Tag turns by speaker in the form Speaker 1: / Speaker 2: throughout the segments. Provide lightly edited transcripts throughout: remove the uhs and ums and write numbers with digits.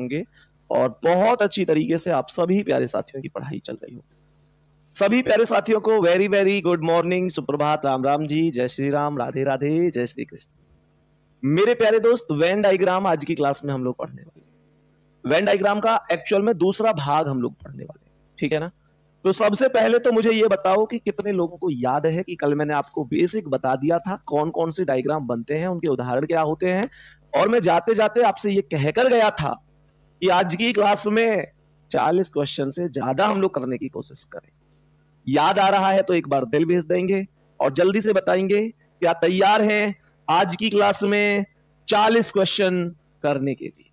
Speaker 1: होंगे और बहुत अच्छी तरीके से आप सभी प्यारे साथियों की पढ़ाई चल रही होगी। सभी प्यारे साथियों को वेरी वेरी गुड मॉर्निंग, सुप्रभात, राम राम जी, जय श्री राम, राधे राधे, जय श्री कृष्ण। मेरे प्यारे दोस्त, वेन डायग्राम आज की क्लास में हम लोग पढ़ने वाले। वेन डायग्राम का एक्चुअल में दूसरा भाग हम लोग पढ़ने वाले, ठीक है ना। तो सबसे पहले तो मुझे ये बताओ कि कितने लोगों को याद है कि कल मैंने आपको बेसिक बता दिया था कौन कौन से डायग्राम बनते हैं, उनके उदाहरण क्या होते हैं, और मैं जाते जाते आपसे ये कहकर गया था कि आज की क्लास में 40 क्वेश्चन से ज्यादा हम लोग करने की कोशिश करें। याद आ रहा है तो एक बार दिल भेज देंगे और जल्दी से बताएंगे क्या तैयार हैं आज की क्लास में 40 क्वेश्चन करने के लिए।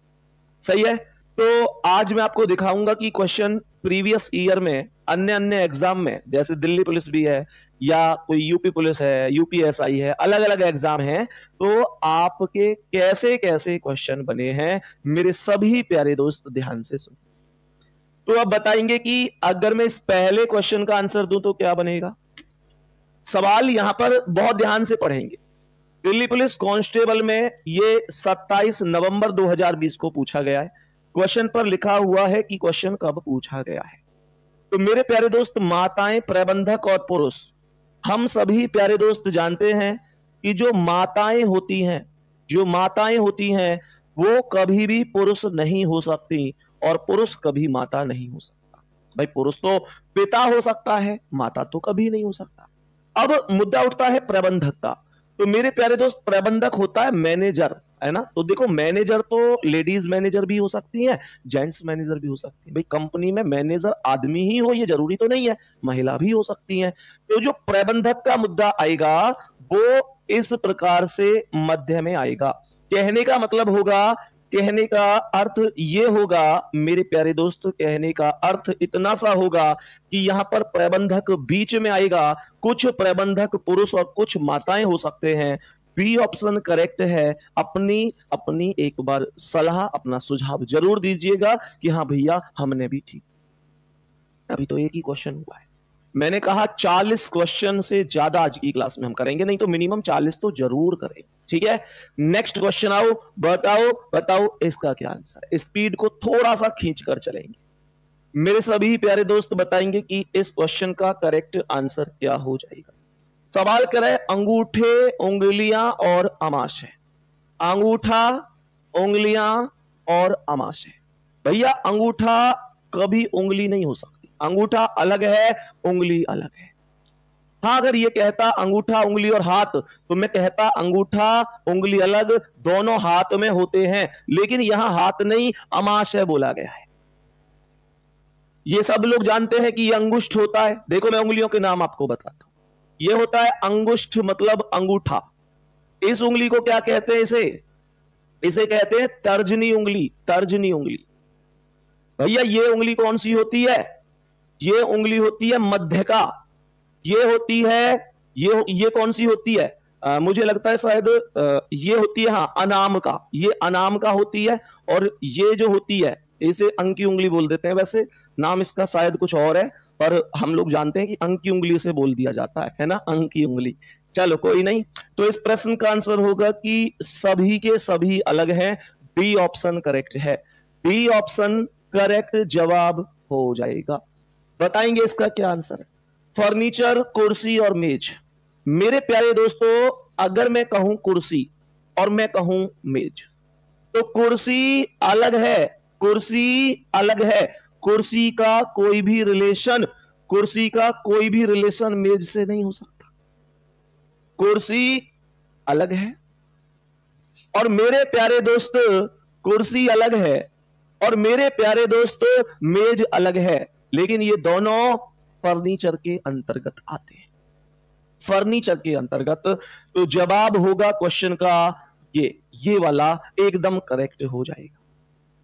Speaker 1: सही है। तो आज मैं आपको दिखाऊंगा कि क्वेश्चन प्रीवियस ईयर में अन्य अन्य एग्जाम में, जैसे दिल्ली पुलिस भी है या कोई यूपी पुलिस है, यूपीएसआई है, अलग अलग एग्जाम है, तो आपके कैसे कैसे क्वेश्चन बने हैं मेरे सभी प्यारे दोस्त ध्यान से सुन। तो अब बताएंगे कि अगर मैं इस पहले क्वेश्चन का आंसर दूं तो क्या बनेगा। सवाल यहां पर बहुत ध्यान से पढ़ेंगे। दिल्ली पुलिस कांस्टेबल में ये 27 नवंबर 2020 को पूछा गया है। क्वेश्चन पर लिखा हुआ है कि क्वेश्चन कब पूछा गया है। तो मेरे प्यारे दोस्त, माताएं, प्रबंधक और पुरुष, हम सभी प्यारे दोस्त जानते हैं कि जो माताएं होती हैं वो कभी भी पुरुष नहीं हो सकती और पुरुष कभी माता नहीं हो सकता। भाई पुरुष तो पिता हो सकता है, माता तो कभी नहीं हो सकता। अब मुद्दा उठता है प्रबंधक का। तो मेरे प्यारे दोस्त, प्रबंधक होता है मैनेजर, है ना। तो देखो, मैनेजर तो लेडीज मैनेजर भी हो सकती है, जेंट्स मैनेजर भी हो सकती है। भाई कंपनी में मैनेजर आदमी ही हो ये जरूरी तो नहीं है, महिला भी हो सकती है। तो जो प्रबंधक का मुद्दा आएगा वो इस प्रकार से मध्य में आएगा। कहने का मतलब होगा, कहने का अर्थ ये होगा मेरे प्यारे दोस्त, कहने का अर्थ इतना सा होगा कि यहां पर प्रबंधक बीच में आएगा। कुछ प्रबंधक पुरुष और कुछ माताएं हो सकते हैं। बी ऑप्शन करेक्ट है। अपनी एक बार सलाह, अपना सुझाव जरूर दीजिएगा कि हाँ भैया हमने भी ठीक। अभी तो एक ही क्वेश्चन हुआ है। मैंने कहा 40 क्वेश्चन से ज्यादा आज की क्लास में हम करेंगे, नहीं तो मिनिमम 40 तो जरूर करेंगे, ठीक है। नेक्स्ट क्वेश्चन आओ, बताओ इसका क्या आंसर है। स्पीड को थोड़ा सा खींच कर चलेंगे। मेरे सभी प्यारे दोस्त बताएंगे कि इस क्वेश्चन का करेक्ट आंसर क्या हो जाएगा। सवाल करें, अंगूठे, उंगलियां और अमाशय। अंगूठा, उंगलियां और अमाशय। भैया अंगूठा कभी उंगली नहीं हो सकती। अंगूठा अलग है, उंगली अलग है। हाँ, अगर ये कहता अंगूठा, उंगली और हाथ तो मैं कहता अंगूठा, उंगली अलग, दोनों हाथ में होते हैं। लेकिन यहां हाथ नहीं, अमाशय बोला गया है। ये सब लोग जानते हैं कि ये अंगुष्ठ होता है। देखो मैं उंगलियों के नाम आपको बताता हूं। ये होता है अंगुष्ठ, मतलब अंगूठा। इस उंगली को क्या कहते हैं? इसे कहते हैं तर्जनी उंगली। तर्जनी उंगली। भैया ये उंगली कौन सी होती है? ये उंगली होती है मध्यका। ये होती है, ये कौन सी होती है? मुझे लगता है शायद ये होती है, हाँ, अनामिका। ये अनामिका होती है। और ये जो होती है इसे अंक की उंगली बोल देते हैं। वैसे नाम इसका शायद कुछ और है, पर हम लोग जानते हैं कि अंक की उंगली से बोल दिया जाता है ना, अंक की उंगली। चलो कोई नहीं। तो इस प्रश्न का आंसर होगा कि सभी के सभी अलग हैं। बी ऑप्शन करेक्ट है। बी ऑप्शन करेक्ट जवाब हो जाएगा। बताएंगे इसका क्या आंसर है। फर्नीचर, कुर्सी और मेज। मेरे प्यारे दोस्तों, अगर मैं कहूं कुर्सी और मैं कहूं मेज, तो कुर्सी अलग है, कुर्सी अलग है। कुर्सी का कोई भी रिलेशन मेज से नहीं हो सकता। कुर्सी अलग है और मेरे प्यारे दोस्त कुर्सी अलग है और मेरे प्यारे दोस्त मेज अलग है। लेकिन ये दोनों फर्नीचर के अंतर्गत आते हैं। फर्नीचर के अंतर्गत। तो जवाब होगा क्वेश्चन का ये वाला एकदम करेक्ट हो जाएगा।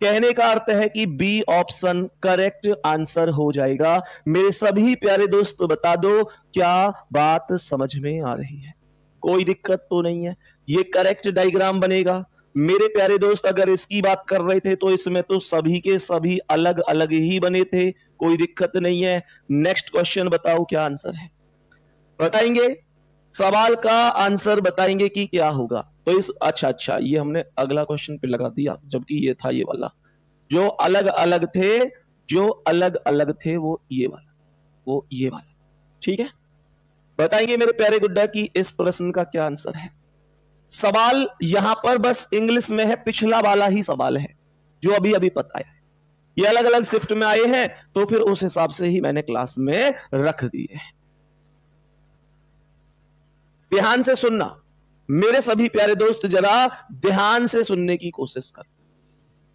Speaker 1: कहने का अर्थ है कि बी ऑप्शन करेक्ट आंसर हो जाएगा। मेरे सभी प्यारे दोस्त बता दो, क्या बात समझ में आ रही है? कोई दिक्कत तो नहीं है। ये करेक्ट डायग्राम बनेगा। मेरे प्यारे दोस्त, अगर इसकी बात कर रहे थे तो इसमें तो सभी के सभी अलग अलग ही बने थे, कोई दिक्कत नहीं है। नेक्स्ट क्वेश्चन बताओ क्या आंसर है। बताएंगे सवाल का आंसर, बताएंगे कि क्या होगा। तो इस अच्छा ये हमने अगला क्वेश्चन पे लगा दिया, जबकि ये था ये वाला। जो अलग अलग थे, जो अलग अलग थे वो ये वाला, वो ये वाला। ठीक है, बताइए मेरे प्यारे गुड्डा कि इस प्रश्न का क्या आंसर है। सवाल यहां पर बस इंग्लिश में है, पिछला वाला ही सवाल है जो अभी अभी बताया है। ये अलग अलग शिफ्ट में आए हैं तो फिर उस हिसाब से ही मैंने क्लास में रख दिए हैं। ध्यान से सुनना मेरे सभी प्यारे दोस्त, जरा ध्यान से सुनने की कोशिश कर।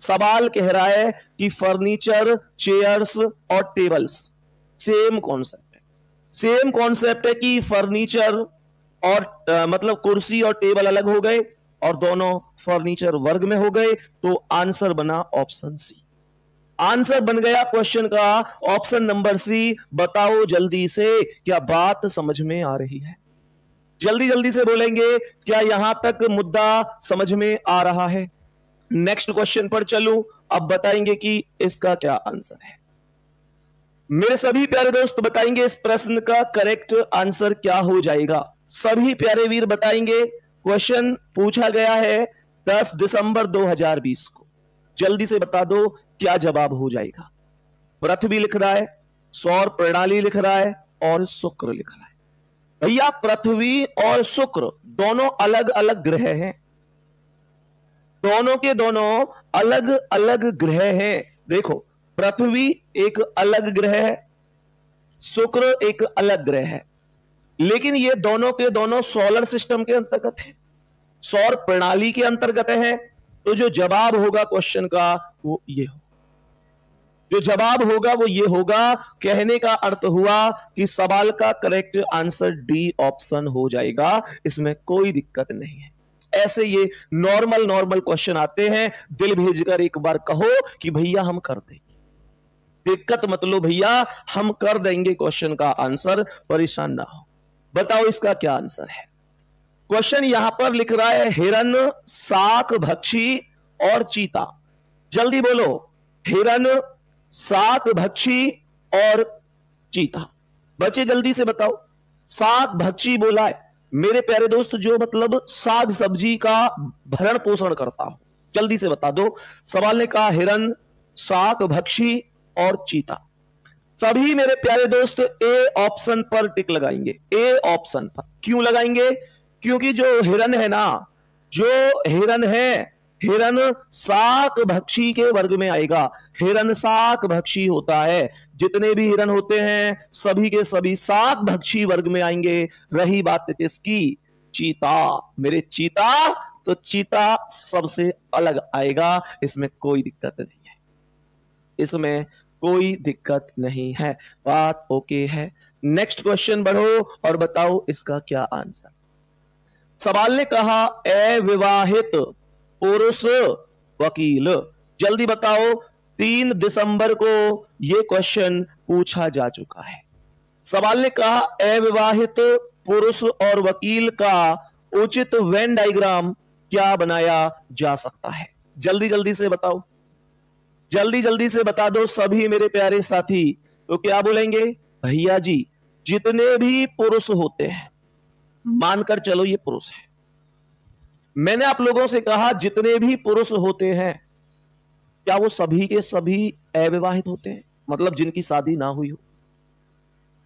Speaker 1: सवाल कह रहा है कि फर्नीचर, चेयर्स और टेबल्स सेम कॉन्सेप्ट है। सेम कॉन्सेप्ट है कि फर्नीचर और मतलब कुर्सी और टेबल अलग हो गए और दोनों फर्नीचर वर्ग में हो गए, तो आंसर बना ऑप्शन सी। आंसर बन गया क्वेश्चन का ऑप्शन नंबर सी। बताओ जल्दी से, क्या बात समझ में आ रही है? जल्दी जल्दी से बोलेंगे, क्या यहां तक मुद्दा समझ में आ रहा है? नेक्स्ट क्वेश्चन पर चलूं, अब बताएंगे कि इसका क्या आंसर है। मेरे सभी प्यारे दोस्त बताएंगे इस प्रश्न का करेक्ट आंसर क्या हो जाएगा। सभी प्यारे वीर बताएंगे। क्वेश्चन पूछा गया है 10 दिसंबर 2020 को। जल्दी से बता दो क्या जवाब हो जाएगा। पृथ्वी लिख रहा है, सौर प्रणाली लिख रहा है और शुक्र लिख रहा है। भैया पृथ्वी और शुक्र दोनों अलग अलग ग्रह हैं, दोनों के दोनों अलग अलग ग्रह हैं। देखो, पृथ्वी एक अलग ग्रह है, शुक्र एक अलग ग्रह है, लेकिन ये दोनों के दोनों सोलर सिस्टम के अंतर्गत है, सौर प्रणाली के अंतर्गत है। तो जो जवाब होगा क्वेश्चन का वो ये हो, जो जवाब होगा वो ये होगा। कहने का अर्थ हुआ कि सवाल का करेक्ट आंसर डी ऑप्शन हो जाएगा, इसमें कोई दिक्कत नहीं है। ऐसे ये नॉर्मल क्वेश्चन आते हैं, दिल भेजकर एक बार कहो कि भैया हम कर देंगे, दिक्कत मत लो भैया, हम कर देंगे क्वेश्चन का आंसर, परेशान ना हो। बताओ इसका क्या आंसर है। क्वेश्चन यहां पर लिख रहा है हिरन, शाक भक्षी और चीता। जल्दी बोलो, हिरन, शाक भक्षी और चीता। बच्चे जल्दी से बताओ। शाक भक्षी बोला है मेरे प्यारे दोस्त, जो मतलब साग सब्जी का भरण पोषण करता हो। जल्दी से बता दो। सवाल ने कहा हिरन, शाक भक्षी और चीता। सभी मेरे प्यारे दोस्त ए ऑप्शन पर टिक लगाएंगे। ए ऑप्शन पर क्यों लगाएंगे? क्योंकि जो हिरन है ना, जो हिरन है, हिरन शाक भक्षी के वर्ग में आएगा। हिरन शाक भक्षी होता है, जितने भी हिरन होते हैं सभी के सभी शाक भक्षी वर्ग में आएंगे। रही बात किसकी? चीता। मेरे चीता, तो चीता सबसे अलग आएगा, इसमें कोई दिक्कत नहीं है, इसमें कोई दिक्कत नहीं है। बात ओके है। नेक्स्ट क्वेश्चन बढ़ो और बताओ इसका क्या आंसर। सवाल ने कहा अविवाहित पुरुष वकील। जल्दी बताओ, 3 दिसंबर को यह क्वेश्चन पूछा जा चुका है। सवाल ने कहा अविवाहित पुरुष और वकील का उचित वेन डायग्राम क्या बनाया जा सकता है। जल्दी जल्दी से बताओ, जल्दी जल्दी से बता दो सभी मेरे प्यारे साथी। तो क्या बोलेंगे? भैया जी, जितने भी पुरुष होते हैं, मानकर चलो ये पुरुष है, मैंने आप लोगों से कहा जितने भी पुरुष होते हैं, क्या वो सभी के सभी अविवाहित होते हैं? मतलब जिनकी शादी ना हुई हो?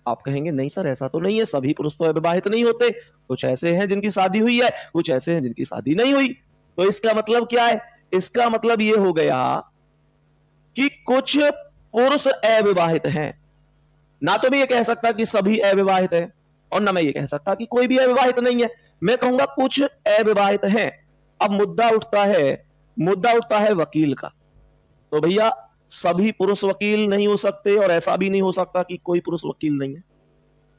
Speaker 1: आप कहेंगे नहीं सर ऐसा तो नहीं है, सभी पुरुष तो अविवाहित नहीं होते, कुछ ऐसे हैं जिनकी शादी हुई है, कुछ ऐसे हैं जिनकी शादी नहीं हुई। तो इसका मतलब क्या है? इसका मतलब ये हो गया कि कुछ पुरुष अविवाहित हैं। ना तो मैं ये कह सकता कि सभी अविवाहित हैं और ना मैं ये कह सकता कि कोई भी अविवाहित नहीं है, मैं कहूंगा कुछ अविवाहित हैं। अब मुद्दा उठता है वकील का। तो भैया सभी पुरुष वकील नहीं हो सकते और ऐसा भी नहीं हो सकता कि कोई पुरुष वकील नहीं है।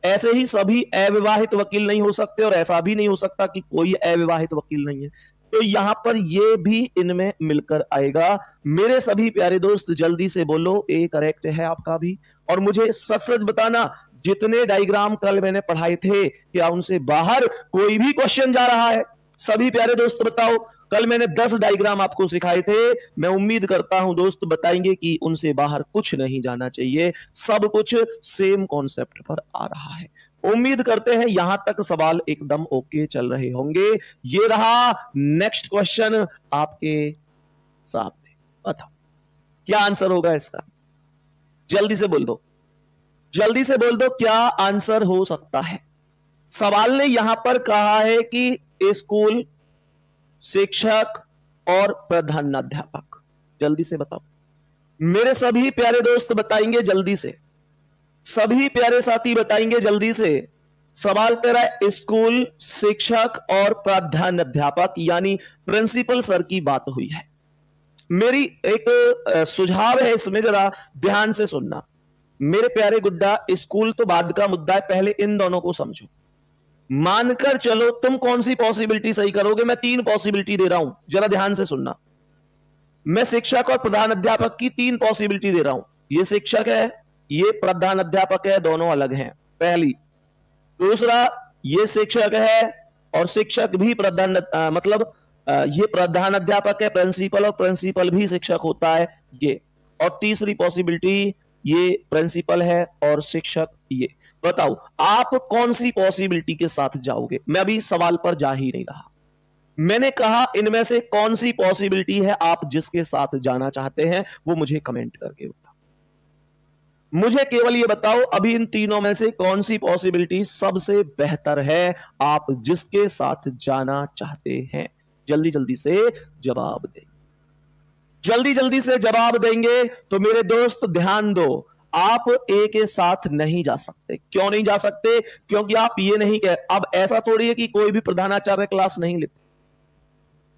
Speaker 1: ऐसे ही सभी अविवाहित वकील नहीं हो सकते और ऐसा भी नहीं हो सकता कि कोई अविवाहित वकील नहीं है। तो यहां पर ये भी इनमें मिलकर आएगा। मेरे सभी प्यारे दोस्त जल्दी से बोलो, ए करेक्ट है आपका भी। और मुझे सच सच बताना, जितने डायग्राम कल मैंने पढ़ाए थे, क्या उनसे बाहर कोई भी क्वेश्चन जा रहा है? सभी प्यारे दोस्त बताओ। कल मैंने 10 डायग्राम आपको सिखाए थे, मैं उम्मीद करता हूं दोस्त बताएंगे कि उनसे बाहर कुछ नहीं जाना चाहिए, सब कुछ सेम कॉन्सेप्ट पर आ रहा है। उम्मीद करते हैं यहां तक सवाल एकदम ओके चल रहे होंगे। ये रहा नेक्स्ट क्वेश्चन आपके सामने। बताओ क्या आंसर होगा इसका? जल्दी से बोल दो, जल्दी से बोल दो, क्या आंसर हो सकता है? सवाल ने यहां पर कहा है कि स्कूल, शिक्षक और प्रधानाध्यापक। जल्दी से बताओ मेरे सभी प्यारे दोस्त, बताएंगे जल्दी से, सभी प्यारे साथी बताएंगे जल्दी से। सवाल तेरा स्कूल, शिक्षक और प्रधानाध्यापक यानी प्रिंसिपल सर की बात हुई है। मेरी एक सुझाव है इसमें, जरा ध्यान से सुनना मेरे प्यारे गुड्डा। स्कूल तो बाद का मुद्दा है, पहले इन दोनों को समझो। मानकर चलो तुम कौन सी पॉसिबिलिटी सही करोगे, मैं 3 पॉसिबिलिटी दे रहा हूं, जरा ध्यान से सुनना। मैं शिक्षक और प्रधान अध्यापक की 3 पॉसिबिलिटी दे रहा हूं। ये शिक्षक है, ये प्रधान अध्यापक है, दोनों अलग हैं, पहली। दूसरा, ये शिक्षक है और शिक्षक भी प्रधान ये प्रधान अध्यापक है प्रिंसिपल, और प्रिंसिपल भी शिक्षक होता है ये। और तीसरी पॉसिबिलिटी, ये प्रिंसिपल है और शिक्षक ये। बताओ आप कौन सी पॉसिबिलिटी के साथ जाओगे? मैं अभी सवाल पर जा ही नहीं रहा, मैंने कहा इनमें से कौन सी पॉसिबिलिटी है आप जिसके साथ जाना चाहते हैं वो मुझे कमेंट करके बताओ। मुझे केवल ये बताओ अभी इन तीनों में से कौन सी पॉसिबिलिटी सबसे बेहतर है, आप जिसके साथ जाना चाहते हैं। जल्दी जल्दी से जवाब दें, जल्दी जल्दी से जवाब देंगे तो मेरे दोस्त ध्यान दो, आप ए के साथ नहीं जा सकते। क्यों नहीं जा सकते? क्योंकि आप ये नहीं कह, अब ऐसा थोड़ी है कि कोई भी प्रधानाचार्य क्लास नहीं लेते।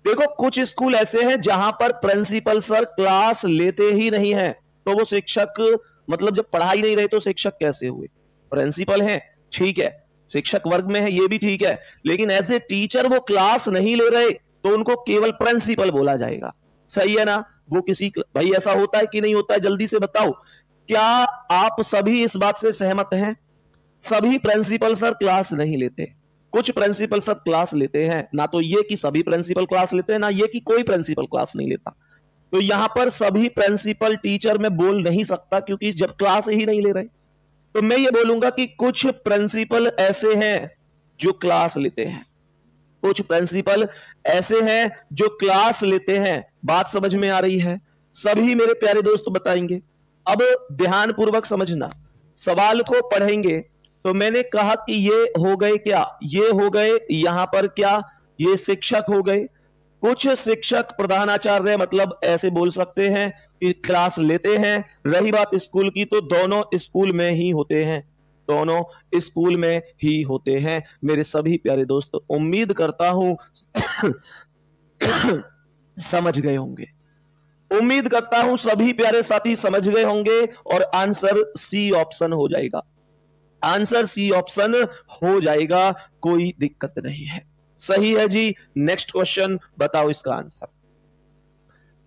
Speaker 1: देखो कुछ स्कूल ऐसे हैं जहां पर प्रिंसिपल सर क्लास लेते ही नहीं है, तो वो शिक्षक मतलब जब पढ़ाई नहीं रहे तो शिक्षक कैसे हुए? प्रिंसिपल हैं, ठीक है, शिक्षक वर्ग में है, ये भी ठीक है, लेकिन एज ए टीचर वो क्लास नहीं ले रहे तो उनको केवल प्रिंसिपल बोला जाएगा। सही है ना? वो किसी भाई ऐसा होता है कि नहीं होता है? जल्दी से बताओ, क्या आप सभी इस बात से सहमत हैं? सभी प्रिंसिपल सर क्लास नहीं लेते, कुछ प्रिंसिपल सर क्लास लेते हैं। ना तो ये कि सभी प्रिंसिपल क्लास लेते हैं, ना ये कि कोई प्रिंसिपल क्लास नहीं लेता। तो यहां पर सभी प्रिंसिपल टीचर में बोल नहीं सकता, क्योंकि जब क्लास ही नहीं ले रहे, तो मैं ये बोलूंगा कि कुछ प्रिंसिपल ऐसे हैं जो क्लास लेते हैं, कुछ प्रिंसिपल ऐसे हैं जो क्लास लेते हैं। बात समझ में आ रही है? सभी मेरे प्यारे दोस्त बताएंगे। अब ध्यान पूर्वक समझना, सवाल को पढ़ेंगे तो मैंने कहा कि ये हो गए क्या, ये हो गए यहां पर क्या, ये शिक्षक हो गए। कुछ शिक्षक प्रधानाचार्य मतलब ऐसे बोल सकते हैं कि क्लास लेते हैं। रही बात स्कूल की, तो दोनों स्कूल में ही होते हैं, दोनों स्कूल में ही होते हैं। मेरे सभी प्यारे दोस्त उम्मीद करता हूं समझ गए होंगे, उम्मीद करता हूं सभी प्यारे साथी समझ गए होंगे, और आंसर सी ऑप्शन हो जाएगा, आंसर सी ऑप्शन हो जाएगा, कोई दिक्कत नहीं है। सही है जी। नेक्स्ट क्वेश्चन बताओ इसका आंसर।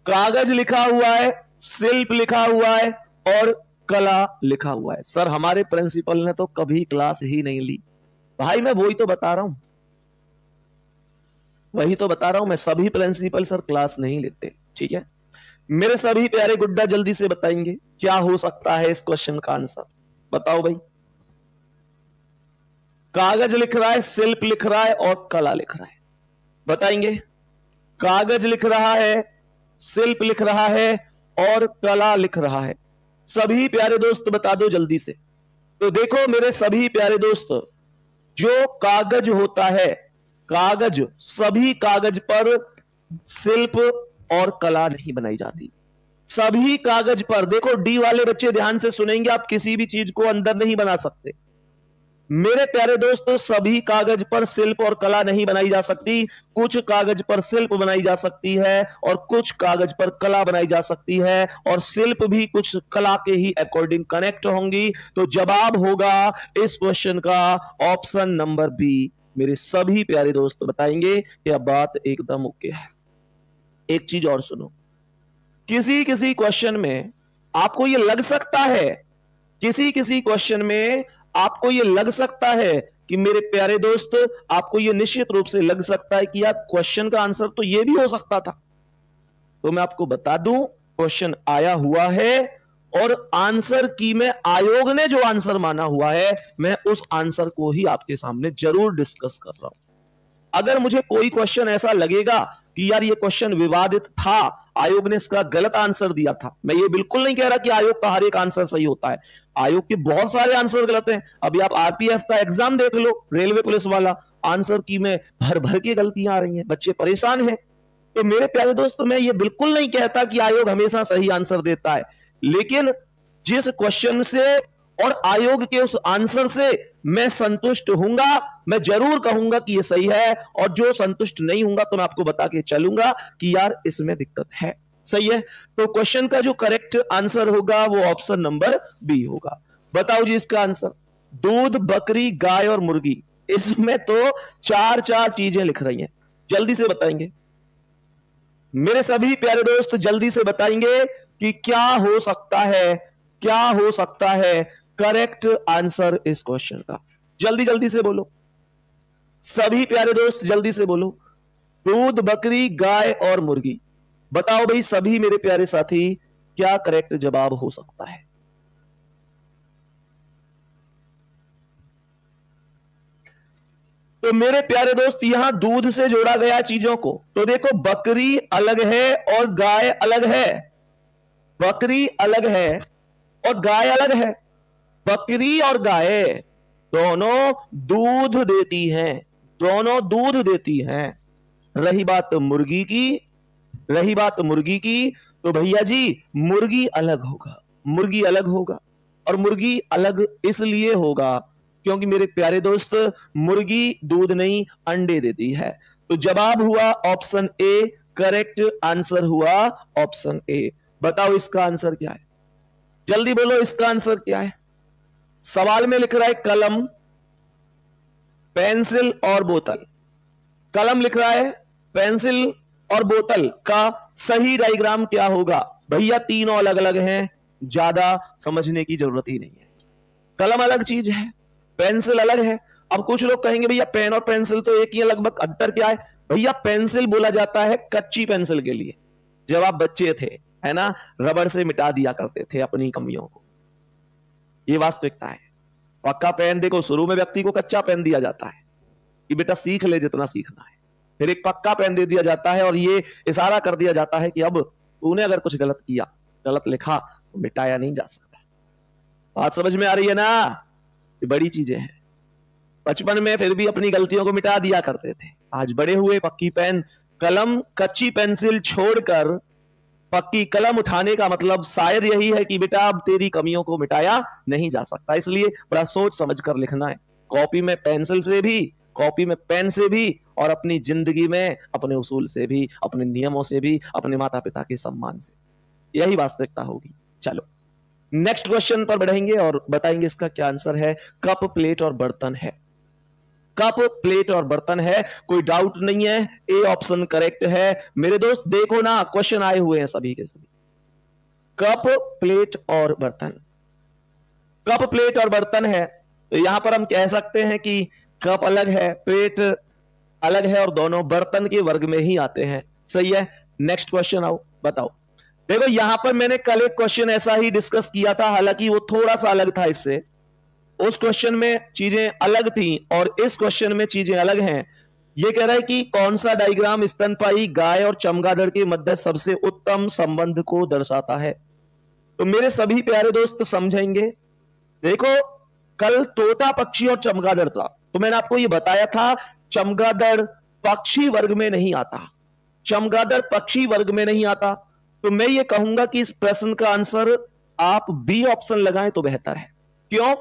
Speaker 1: कागज लिखा हुआ है, शिल्प लिखा हुआ है और कला लिखा हुआ है। सर हमारे प्रिंसिपल ने तो कभी क्लास ही नहीं ली। भाई मैं वही तो बता रहा हूं, वही तो बता रहा हूं मैं, सभी प्रिंसिपल सर क्लास नहीं लेते। ठीक है, मेरे सभी प्यारे गुड्डा जल्दी से बताएंगे क्या हो सकता है इस क्वेश्चन का आंसर। बताओ भाई। कागज लिख रहा है, शिल्प लिख रहा है और कला लिख रहा है, बताएंगे। कागज लिख रहा है, शिल्प लिख रहा है और कला लिख रहा है। सभी प्यारे दोस्त बता दो जल्दी से। तो देखो मेरे सभी प्यारे दोस्त, जो कागज होता है, कागज, सभी कागज पर शिल्प और कला नहीं बनाई जाती। सभी कागज पर, देखो डी वाले बच्चे ध्यान से सुनेंगे, आप किसी भी चीज को अंदर नहीं बना सकते। मेरे प्यारे दोस्तों, सभी कागज पर शिल्प और कला नहीं बनाई जा सकती। कुछ कागज पर शिल्प बनाई जा सकती है और कुछ कागज पर कला बनाई जा सकती है, और शिल्प भी कुछ कला के ही अकॉर्डिंग कनेक्ट होंगी। तो जवाब होगा इस क्वेश्चन का ऑप्शन नंबर बी। मेरे सभी प्यारे दोस्त बताएंगे कि अब बात एकदम ओके है। एक चीज और सुनो, किसी किसी क्वेश्चन में आपको यह लग सकता है, किसी किसी क्वेश्चन में आपको यह लग सकता है कि मेरे प्यारे दोस्त, आपको यह निश्चित रूप से लग सकता है कि यार क्वेश्चन का आंसर तो यह भी हो सकता था। तो मैं आपको बता दूं, क्वेश्चन आया हुआ है और आंसर की में आयोग ने जो आंसर माना हुआ है, मैं उस आंसर को ही आपके सामने जरूर डिस्कस कर रहा हूं। अगर मुझे कोई क्वेश्चन ऐसा लगेगा कि यार ये क्वेश्चन विवादित था, आयोग ने इसका गलत आंसर दिया था। मैं ये बिल्कुल नहीं कह रहा कि आयोग का हर एक आंसर सही होता है, आयोग के बहुत सारे आंसर गलत हैं। अभी आप आरपीएफ का एग्जाम देख लो, रेलवे पुलिस वाला, आंसर की में भर भर की गलतियां आ रही हैं, बच्चे परेशान हैं। तो मेरे प्यारे दोस्तों, मैं ये बिल्कुल नहीं कहता कि आयोग हमेशा सही आंसर देता है, लेकिन जिस क्वेश्चन से और आयोग के उस आंसर से मैं संतुष्ट हूंगा, मैं जरूर कहूंगा कि ये सही है, और जो संतुष्ट नहीं हूंगा तो मैं आपको बता के चलूंगा कि यार इसमें दिक्कत है। सही है, तो क्वेश्चन का जो करेक्ट आंसर होगा वो ऑप्शन नंबर बी होगा। बताओ जी इसका आंसर। दूध, बकरी, गाय और मुर्गी, इसमें तो चार चार चीजें लिख रही हैं, जल्दी से बताएंगे मेरे सभी प्यारे दोस्त, जल्दी से बताएंगे कि क्या हो सकता है, क्या हो सकता है करेक्ट आंसर इस क्वेश्चन का। जल्दी जल्दी से बोलो सभी प्यारे दोस्त, जल्दी से बोलो। दूध, बकरी, गाय और मुर्गी, बताओ भाई सभी मेरे प्यारे साथी, क्या करेक्ट जवाब हो सकता है। तो मेरे प्यारे दोस्त यहां दूध से जोड़ा गया चीजों को, तो देखो बकरी अलग है और गाय अलग है, बकरी अलग है और गाय अलग है। बकरी और गाय दोनों दूध देती हैं, दोनों दूध देती हैं। रही बात मुर्गी की, रही बात मुर्गी की, तो भैया जी मुर्गी अलग होगा, मुर्गी अलग होगा, और मुर्गी अलग इसलिए होगा क्योंकि मेरे प्यारे दोस्त मुर्गी दूध नहीं अंडे देती है। तो जवाब हुआ ऑप्शन ए, करेक्ट आंसर हुआ ऑप्शन ए। बताओ इसका आंसर क्या है, जल्दी बोलो इसका आंसर क्या है। सवाल में लिख रहा है कलम, पेंसिल और बोतल। कलम लिख रहा है, पेंसिल और बोतल का सही डायग्राम क्या होगा। भैया तीनों अलग अलग हैं, ज्यादा समझने की जरूरत ही नहीं है। कलम अलग चीज है, पेंसिल अलग है। अब कुछ लोग कहेंगे भैया पेन और पेंसिल तो एक ही है लगभग, अंतर क्या है। भैया पेंसिल बोला जाता है कच्ची पेंसिल के लिए, जब आप बच्चे थे है ना, रबड़ से मिटा दिया करते थे अपनी कमियों को, ये वास्तविकता है। पक्का पेन देखो, शुरू में व्यक्ति को कच्चा पेन दिया जाता है कि बेटा सीख ले जितना सीखना है, फिर एक पक्का पेन दे दिया जाता है और ये इशारा कर दिया जाता है कि अब तूने अगर कुछ गलत किया, गलत लिखा तो मिटाया नहीं जा सकता। बात समझ में आ रही है ना, ये बड़ी चीजें हैं। बचपन में फिर भी अपनी गलतियों को मिटा दिया करते थे, आज बड़े हुए पक्की पेन, कलम, कच्ची पेंसिल छोड़कर पक्की कलम उठाने का मतलब शायद यही है कि बेटा अब तेरी कमियों को मिटाया नहीं जा सकता, इसलिए बड़ा सोच समझ कर लिखना है। कॉपी में पेंसिल से भी, कॉपी में पेन से भी, और अपनी जिंदगी में अपने उसूल से भी, अपने नियमों से भी, अपने माता पिता के सम्मान से, यही वास्तविकता होगी। चलो नेक्स्ट क्वेश्चन पर बढ़ेंगे और बताएंगे इसका क्या आंसर है। कप, प्लेट और बर्तन है, कप, प्लेट और बर्तन है, कोई डाउट नहीं है, ए ऑप्शन करेक्ट है। मेरे दोस्त देखो ना, क्वेश्चन आए हुए हैं सभी के सभी, कप, प्लेट और बर्तन। कप, प्लेट और बर्तन है, तो यहां पर हम कह सकते हैं कि कप अलग है, प्लेट अलग है, और दोनों बर्तन के वर्ग में ही आते हैं। सही है, नेक्स्ट क्वेश्चन आओ, बताओ। देखो यहां पर मैंने कल एक क्वेश्चन ऐसा ही डिस्कस किया था, हालांकि वो थोड़ा सा अलग था इससे, उस क्वेश्चन में चीजें अलग थी और इस क्वेश्चन में चीजें अलग हैं। ये कह रहा है कि कौन सा डायग्राम स्तनपाई गाय और चमगादड़ के मध्य सबसे उत्तम संबंध को दर्शाता है। तो मेरे सभी प्यारे दोस्त समझेंगे, देखो कल तोता पक्षी और चमगादड़ था, तो मैंने आपको ये बताया था चमगादड़ पक्षी वर्ग में नहीं आता, चमगादड़ पक्षी वर्ग में नहीं आता। तो मैं ये कहूंगा कि इस प्रश्न का आंसर आप बी ऑप्शन लगाएं तो बेहतर है। क्यों?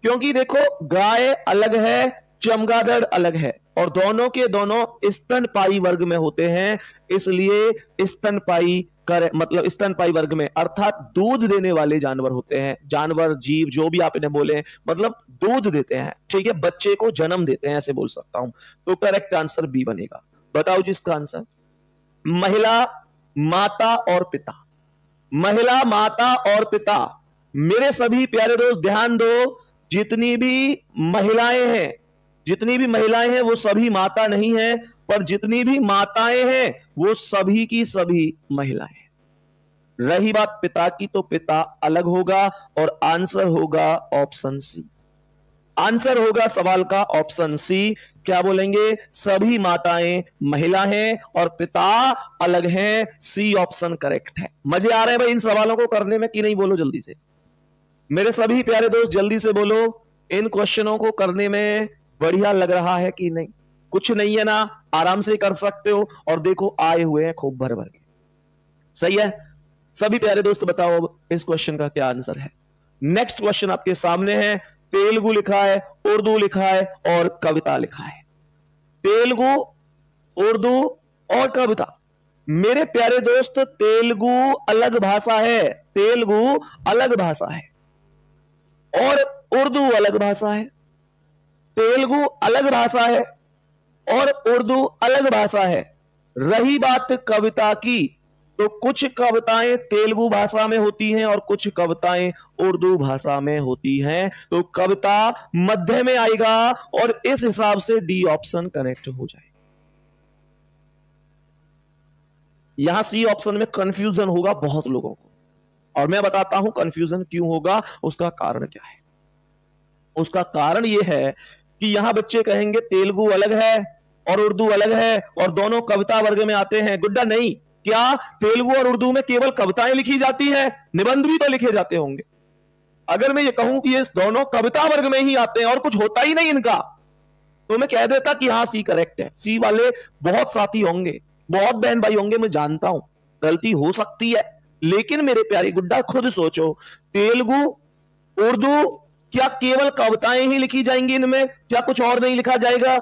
Speaker 1: क्योंकि देखो गाय अलग है, चमगादड़ अलग है, और दोनों के दोनों स्तनपाई वर्ग में होते हैं, इसलिए स्तनपाई मतलब स्तनपाई वर्ग में, अर्थात दूध देने वाले जानवर होते हैं, जानवर, जीव, जो भी आप इन्हें बोले, मतलब दूध देते हैं, ठीक है, बच्चे को जन्म देते हैं, ऐसे बोल सकता हूं। तो करेक्ट आंसर बी बनेगा। बताओ जिसका आंसर। महिला, माता और पिता, महिला, माता और पिता। मेरे सभी प्यारे दोस्त ध्यान दो, जितनी भी महिलाएं हैं, जितनी भी महिलाएं हैं वो सभी माता नहीं है, पर जितनी भी माताएं हैं वो सभी की सभी महिलाएं हैं। रही बात पिता की, तो पिता अलग होगा और आंसर होगा ऑप्शन सी। आंसर होगा सवाल का ऑप्शन सी। क्या बोलेंगे? सभी माताएं महिला हैं और पिता अलग हैं। सी ऑप्शन करेक्ट है। मजे आ रहे हैं भाई इन सवालों को करने में कि नहीं? बोलो जल्दी से मेरे सभी प्यारे दोस्त, जल्दी से बोलो, इन क्वेश्चनों को करने में बढ़िया लग रहा है कि नहीं? कुछ नहीं है ना? आराम से कर सकते हो। और देखो आए हुए हैं खूब भर भर के। सही है? सभी प्यारे दोस्त बताओ अब इस क्वेश्चन का क्या आंसर है। नेक्स्ट क्वेश्चन आपके सामने है। तेलुगु लिखा है, उर्दू लिखा है और कविता लिखा है। तेलुगु, उर्दू और कविता। मेरे प्यारे दोस्त, तेलुगु अलग भाषा है, तेलुगु अलग भाषा है और उर्दू अलग भाषा है। तेलुगु अलग भाषा है और उर्दू अलग भाषा है। रही बात कविता की, तो कुछ कविताएं तेलुगु भाषा में होती हैं और कुछ कविताएं उर्दू भाषा में होती हैं। तो कविता मध्य में आएगा और इस हिसाब से डी ऑप्शन करेक्ट हो जाए। यहां सी ऑप्शन में कंफ्यूजन होगा बहुत लोगों को, और मैं बताता हूं कंफ्यूजन क्यों होगा, उसका कारण क्या है। उसका कारण यह है कि यहां बच्चे कहेंगे तेलुगु अलग है और उर्दू अलग है और दोनों कविता वर्ग में आते हैं। गुड्डा नहीं, क्या तेलुगु और उर्दू में केवल कविताएं लिखी जाती हैं? निबंध भी तो लिखे जाते होंगे। अगर मैं ये कहूं कि ये दोनों कविता वर्ग में ही आते हैं और कुछ होता ही नहीं इनका, तो मैं कह देता कि हाँ सी करेक्ट है। सी वाले बहुत साथी होंगे, बहुत बहन भाई होंगे, मैं जानता हूं गलती हो सकती है, लेकिन मेरे प्यारे गुड्डा खुद सोचो, तेलुगु उर्दू क्या केवल कविताएं ही लिखी जाएंगी इनमें? क्या कुछ और नहीं लिखा जाएगा?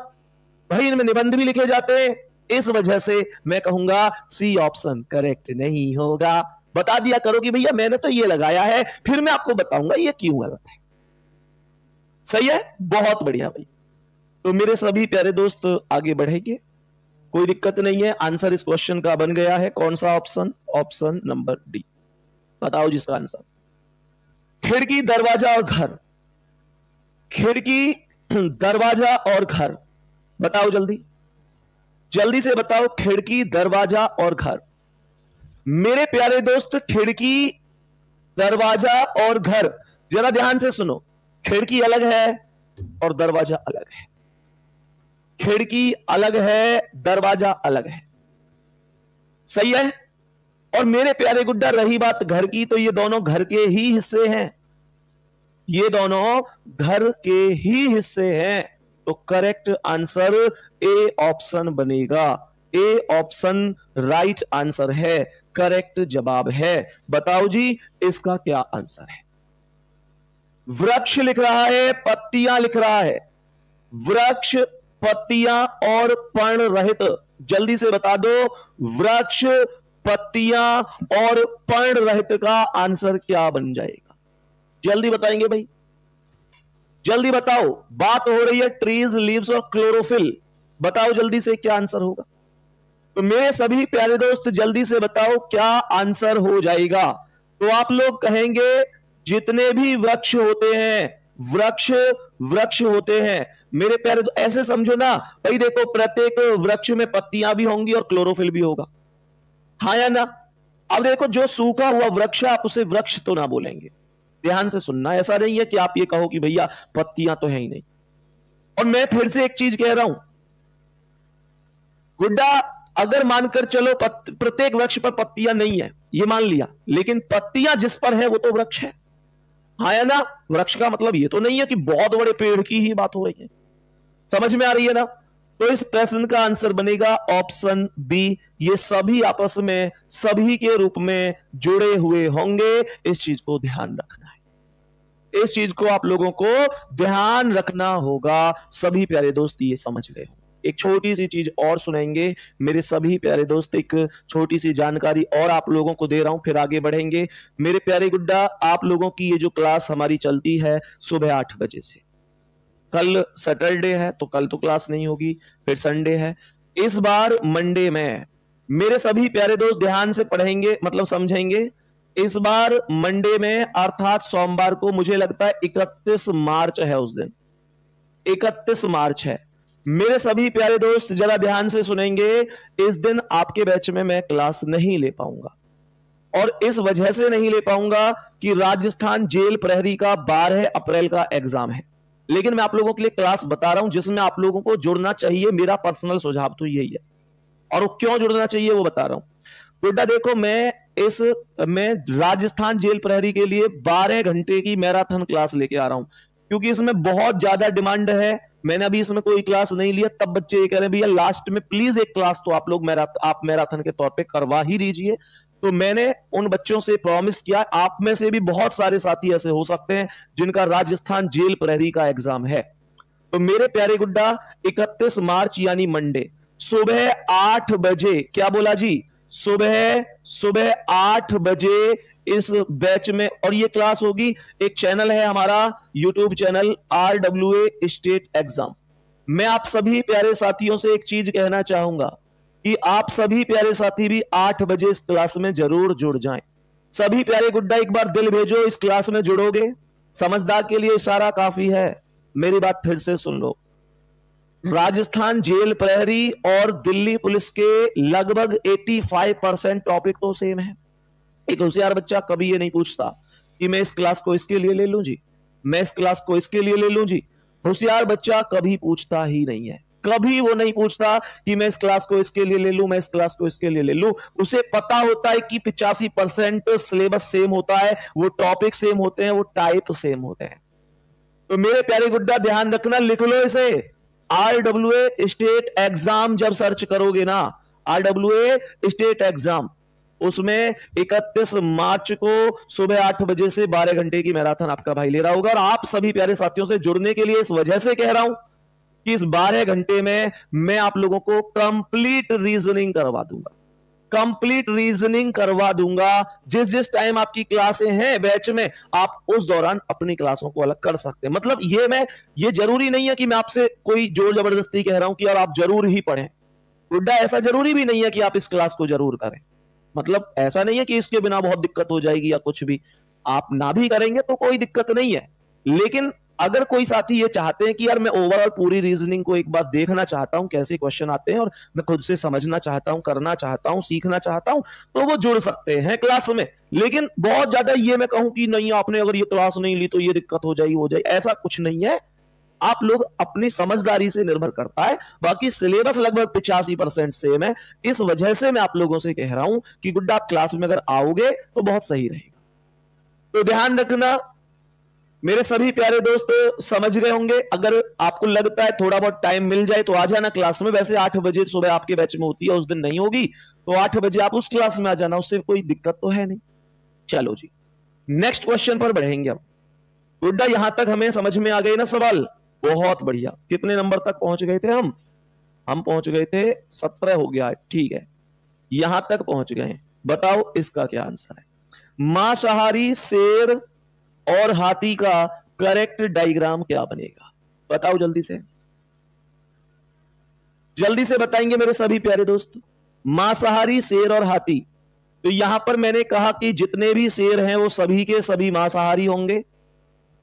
Speaker 1: भाई इनमें निबंध भी लिखे जाते हैं। इस वजह से मैं कहूंगा सी ऑप्शन करेक्ट नहीं होगा। बता दिया करो कि भैया मैंने तो ये लगाया है, फिर मैं आपको बताऊंगा ये क्यों गलत है। सही है? बहुत बढ़िया भाई। तो मेरे सभी प्यारे दोस्त आगे बढ़ेंगे, कोई दिक्कत नहीं है। आंसर इस क्वेश्चन का बन गया है। कौन सा ऑप्शन? Option number D. बताओ जिसका आंसर। खिड़की, दरवाजा और घर। खिड़की, दरवाजा और घर। बताओ जल्दी, जल्दी से बताओ। खिड़की, दरवाजा और घर। मेरे प्यारे दोस्त, खिड़की, दरवाजा और घर, जरा ध्यान से सुनो। खिड़की अलग है और दरवाजा अलग है। खिड़की अलग है, दरवाजा अलग है। सही है? और मेरे प्यारे गुड्डा रही बात घर की, तो ये दोनों घर के ही हिस्से हैं। ये दोनों घर के ही हिस्से हैं। तो करेक्ट आंसर ए ऑप्शन बनेगा। ए ऑप्शन राइट आंसर है, करेक्ट जवाब है। बताओ जी इसका क्या आंसर है। वृक्ष लिख रहा है, पत्तियां लिख रहा है। वृक्ष, पत्तियां और पर्ण रहित। जल्दी से बता दो, वृक्ष, पत्तियां और पर्ण रहित का आंसर क्या बन जाएगा? जल्दी बताएंगे भाई, जल्दी बताओ। बात हो रही है ट्रीज, लीव्स और क्लोरोफिल। बताओ जल्दी से क्या आंसर होगा। तो मेरे सभी प्यारे दोस्त जल्दी से बताओ क्या आंसर हो जाएगा। तो आप लोग कहेंगे जितने भी वृक्ष होते हैं, वृक्ष वृक्ष होते हैं। मेरे प्यारे तो ऐसे समझो ना भाई, देखो प्रत्येक वृक्ष में पत्तियां भी होंगी और क्लोरोफिल भी होगा, हाँ या ना? अब देखो जो सूखा हुआ वृक्ष है आप उसे वृक्ष तो ना बोलेंगे। ध्यान से सुनना, ऐसा नहीं है कि आप ये कहो कि भैया पत्तियां तो है ही नहीं। और मैं फिर से एक चीज कह रहा हूं गुड्डा, अगर मानकर चलो प्रत्येक वृक्ष पर पत्तियां नहीं है, ये मान लिया, लेकिन पत्तियां जिस पर है वो तो वृक्ष है, हाँ या ना? वृक्ष का मतलब ये तो नहीं है कि बहुत बड़े पेड़ की ही बात हो रही है। समझ में आ रही है ना? तो इस प्रश्न का आंसर बनेगा ऑप्शन बी। ये सभी आपस में सभी के रूप में जुड़े हुए होंगे। इस चीज को ध्यान रखना है, इस चीज को आप लोगों को ध्यान रखना होगा। सभी प्यारे दोस्त ये समझ गए हो। एक छोटी सी चीज और सुनेंगे मेरे सभी प्यारे दोस्त, एक छोटी सी जानकारी और आप लोगों को दे रहा हूं, फिर आगे बढ़ेंगे। मेरे प्यारे गुड्डा, आप लोगों की ये जो क्लास हमारी चलती है सुबह 8 बजे से, कल सैटरडे है तो कल तो क्लास नहीं होगी, फिर संडे है। इस बार मंडे में मेरे सभी प्यारे दोस्त ध्यान से पढ़ेंगे, मतलब समझेंगे। इस बार मंडे में अर्थात सोमवार को, मुझे लगता है 31 मार्च है, उस दिन 31 मार्च है। मेरे सभी प्यारे दोस्त जरा ध्यान से सुनेंगे, इस दिन आपके बैच में मैं क्लास नहीं ले पाऊंगा, और इस वजह से नहीं ले पाऊंगा कि राजस्थान जेल प्रहरी का 12 अप्रैल का एग्जाम है। लेकिन मैं आप लोगों के लिए क्लास बता रहा हूं जिसमें आप लोगों को जुड़ना चाहिए। मेरा पर्सनल सुझाव तो यही है, और वो क्यों जुड़ना चाहिए वो बता रहा हूं। बेटा देखो, मैं राजस्थान जेल प्रहरी के लिए 12 घंटे की मैराथन क्लास लेके आ रहा हूं, क्योंकि इसमें बहुत ज्यादा डिमांड है। मैंने अभी इसमें कोई क्लास नहीं लिया, तब बच्चे ये कह रहे हैं भैया लास्ट में प्लीज एक क्लास तो आप लोग मैराथन के तौर पे करवा ही दीजिए। तो मैंने उन बच्चों से प्रॉमिस किया, आप में से भी बहुत सारे साथी ऐसे हो सकते हैं जिनका राजस्थान जेल प्रहरी का एग्जाम है। तो मेरे प्यारे गुड्डा 31 मार्च यानी मंडे सुबह 8 बजे, क्या बोला जी, सुबह 8 बजे इस बैच में, और ये क्लास होगी, एक चैनल है हमारा YouTube channel RWA state exam. मैं आप सभी प्यारे साथियों से एक चीज कहना चाहूंगा कि आप सभी प्यारे साथी भी 8 बजे इस क्लास में जरूर जुड़ जाएं। सभी प्यारे गुड्डा एक बार दिल भेजो, इस क्लास में जुड़ोगे। समझदार के लिए इशारा काफी है, मेरी बात फिर से सुन लो। राजस्थान जेल प्रहरी और दिल्ली पुलिस के लगभग 85% टॉपिक तो सेम है। एक होशियार बच्चा कभी ये नहीं पूछता कि मैं इस क्लास को इसके लिए ले लूं जी, मैं इस क्लास को इसके लिए ले लूं जी। होशियार बच्चा कभी पूछता ही नहीं है, कभी वो नहीं पूछता कि मैं इस क्लास को इसके लिए ले लूं, मैं इस क्लास को इसके लिए ले लूं। उसे पता होता है कि 85% सिलेबस सेम होता है, वो टॉपिक सेम होते हैं, वो टाइप सेम होते हैं। तो मेरे प्यारे गुड्डा ध्यान रखना, लिख लो इसे, RWA स्टेट एग्जाम जब सर्च करोगे ना, RWA स्टेट एग्जाम, उसमें 31 मार्च को सुबह 8 बजे से 12 घंटे की मैराथन आपका भाई ले रहा होगा। और आप सभी प्यारे साथियों से जुड़ने के लिए इस वजह से कह रहा हूं कि इस 12 घंटे में मैं आप लोगों को कंप्लीट रीजनिंग करवा दूंगा, कंप्लीट रीजनिंग करवा दूंगा। जिस जिस टाइम आपकी क्लासें हैं बैच में, आप उस दौरान अपनी क्लासों को अलग कर सकते हैं। मतलब ये जरूरी नहीं है कि मैं आपसे कोई जोर जबरदस्ती कह रहा हूं कि यार आप जरूर ही पढ़ें। गुड्डा ऐसा जरूरी भी नहीं है कि आप इस क्लास को जरूर करें। मतलब ऐसा नहीं है कि इसके बिना बहुत दिक्कत हो जाएगी या कुछ भी, आप ना भी करेंगे तो कोई दिक्कत नहीं है। लेकिन अगर कोई साथी ये चाहते हैं कि यार मैं ओवरऑल पूरी रीजनिंग को एक बार देखना चाहता हूं, कैसे क्वेश्चन आते हैं, और मैं खुद से समझना चाहता हूं, करना चाहता हूं, सीखना चाहता हूं, तो वो जुड़ सकते हैं क्लास में। लेकिन बहुत ज्यादा ये मैं कहूं कि नहीं आपने अगर ये क्लास नहीं ली तो ये दिक्कत हो जाएगी, हो जाएगी, ऐसा कुछ नहीं है। आप लोग अपनी समझदारी से निर्भर करता है। बाकी सिलेबस लगभग 85% सेम है। इस वजह से मैं आप लोगों से कह रहा हूं कि गुड्डा आप क्लास में अगर आओगे तो बहुत सही रहेगा। तो ध्यान रखना मेरे सभी प्यारे दोस्त, समझ गए होंगे। अगर आपको लगता है थोड़ा बहुत टाइम मिल जाए तो आ जाना क्लास में। वैसे 8 बजे सुबह आपके बैच में होती है, उस दिन नहीं होगी तो 8 बजे आप उस क्लास में आ जाना, उससे कोई दिक्कत तो है नहीं। चलो जी, नेक्स्ट क्वेश्चन पर बढ़ेंगे। अब गुड्डा यहां तक हमें समझ में आ गए ना सवाल? बहुत बढ़िया। कितने नंबर तक पहुंच गए थे हम पहुंच गए थे 17 हो गया, ठीक है, यहां तक पहुंच गए। बताओ इसका क्या आंसर है? मांसाहारी शेर और हाथी का करेक्ट डायग्राम क्या बनेगा? बताओ जल्दी से, जल्दी से बताएंगे मेरे सभी प्यारे दोस्त। मांसाहारी शेर और हाथी, तो यहां पर मैंने कहा कि जितने भी शेर हैं वो सभी के सभी मांसाहारी होंगे।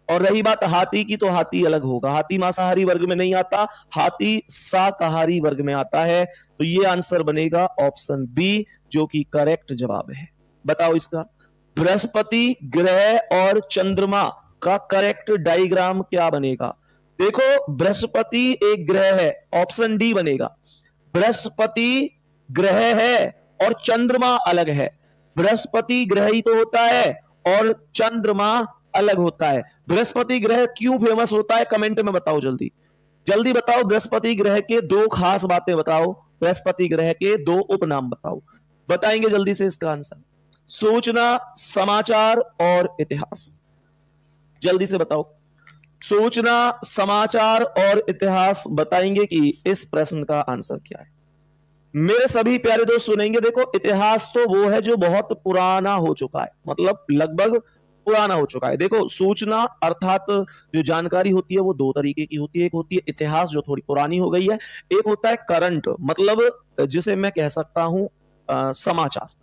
Speaker 1: और रही बात हाथी की, तो हाथी अलग होगा, हाथी मांसाहारी वर्ग में नहीं आता, हाथी शाकाहारी वर्ग में आता है। तो ये आंसर बनेगा ऑप्शन बी, जो कि करेक्ट जवाब है। बताओ इसका बृहस्पति ग्रह और चंद्रमा का करेक्ट डायग्राम क्या बनेगा? देखो बृहस्पति एक ग्रह है, ऑप्शन डी बनेगा। बृहस्पति ग्रह है और चंद्रमा अलग है। बृहस्पति ग्रह ही तो होता है और चंद्रमा अलग होता है। बृहस्पति ग्रह क्यों फेमस होता है? कमेंट में बताओ, जल्दी जल्दी बताओ। बृहस्पति ग्रह के 2 खास बातें बताओ, बृहस्पति ग्रह के 2 उपनाम बताओ। बताएंगे जल्दी से इसका आंसर। सूचना, समाचार और इतिहास, जल्दी से बताओ। सूचना, समाचार और इतिहास बताएंगे कि इस प्रश्न का आंसर क्या है। मेरे सभी प्यारे दोस्त सुनेंगे। देखो इतिहास तो वो है जो बहुत पुराना हो चुका है, मतलब लगभग पुराना हो चुका है। देखो सूचना अर्थात जो जानकारी होती है वो 2 तरीके की होती है। एक होती है इतिहास जो थोड़ी पुरानी हो गई है, एक होता है करंट, मतलब जिसे मैं कह सकता हूं समाचार।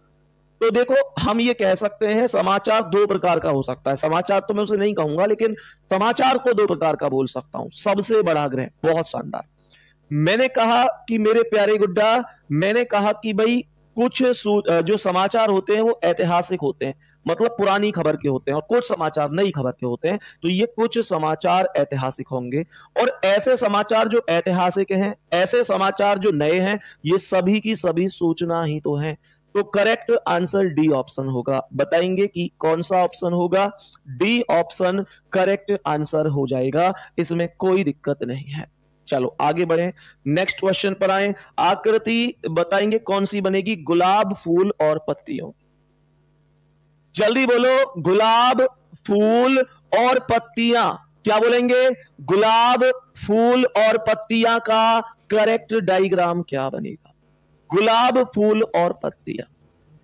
Speaker 1: तो देखो हम ये कह सकते हैं समाचार 2 प्रकार का हो सकता है। समाचार तो मैं उसे नहीं कहूंगा, लेकिन समाचार को 2 प्रकार का बोल सकता हूं। सबसे बड़ा ग्रह, बहुत शानदार। मैंने कहा कि मेरे प्यारे गुड्डा, मैंने कहा कि भाई कुछ जो समाचार होते हैं वो ऐतिहासिक होते हैं, मतलब पुरानी खबर के होते हैं, और कुछ समाचार नई खबर के होते हैं। तो ये कुछ समाचार ऐतिहासिक होंगे, और ऐसे समाचार जो ऐतिहासिक हैं, ऐसे समाचार जो नए हैं, ये सभी की सभी सूचना ही तो है। तो करेक्ट आंसर डी ऑप्शन होगा। बताएंगे कि कौन सा ऑप्शन होगा? डी ऑप्शन करेक्ट आंसर हो जाएगा, इसमें कोई दिक्कत नहीं है। चलो आगे बढ़े, नेक्स्ट क्वेश्चन पर आए। आकृति बताएंगे कौन सी बनेगी? गुलाब, फूल और पत्तियों। जल्दी बोलो, गुलाब, फूल और पत्तियां। क्या बोलेंगे? गुलाब, फूल और पत्तियां का करेक्ट डायग्राम क्या बनेगा? गुलाब, फूल और पत्तियां।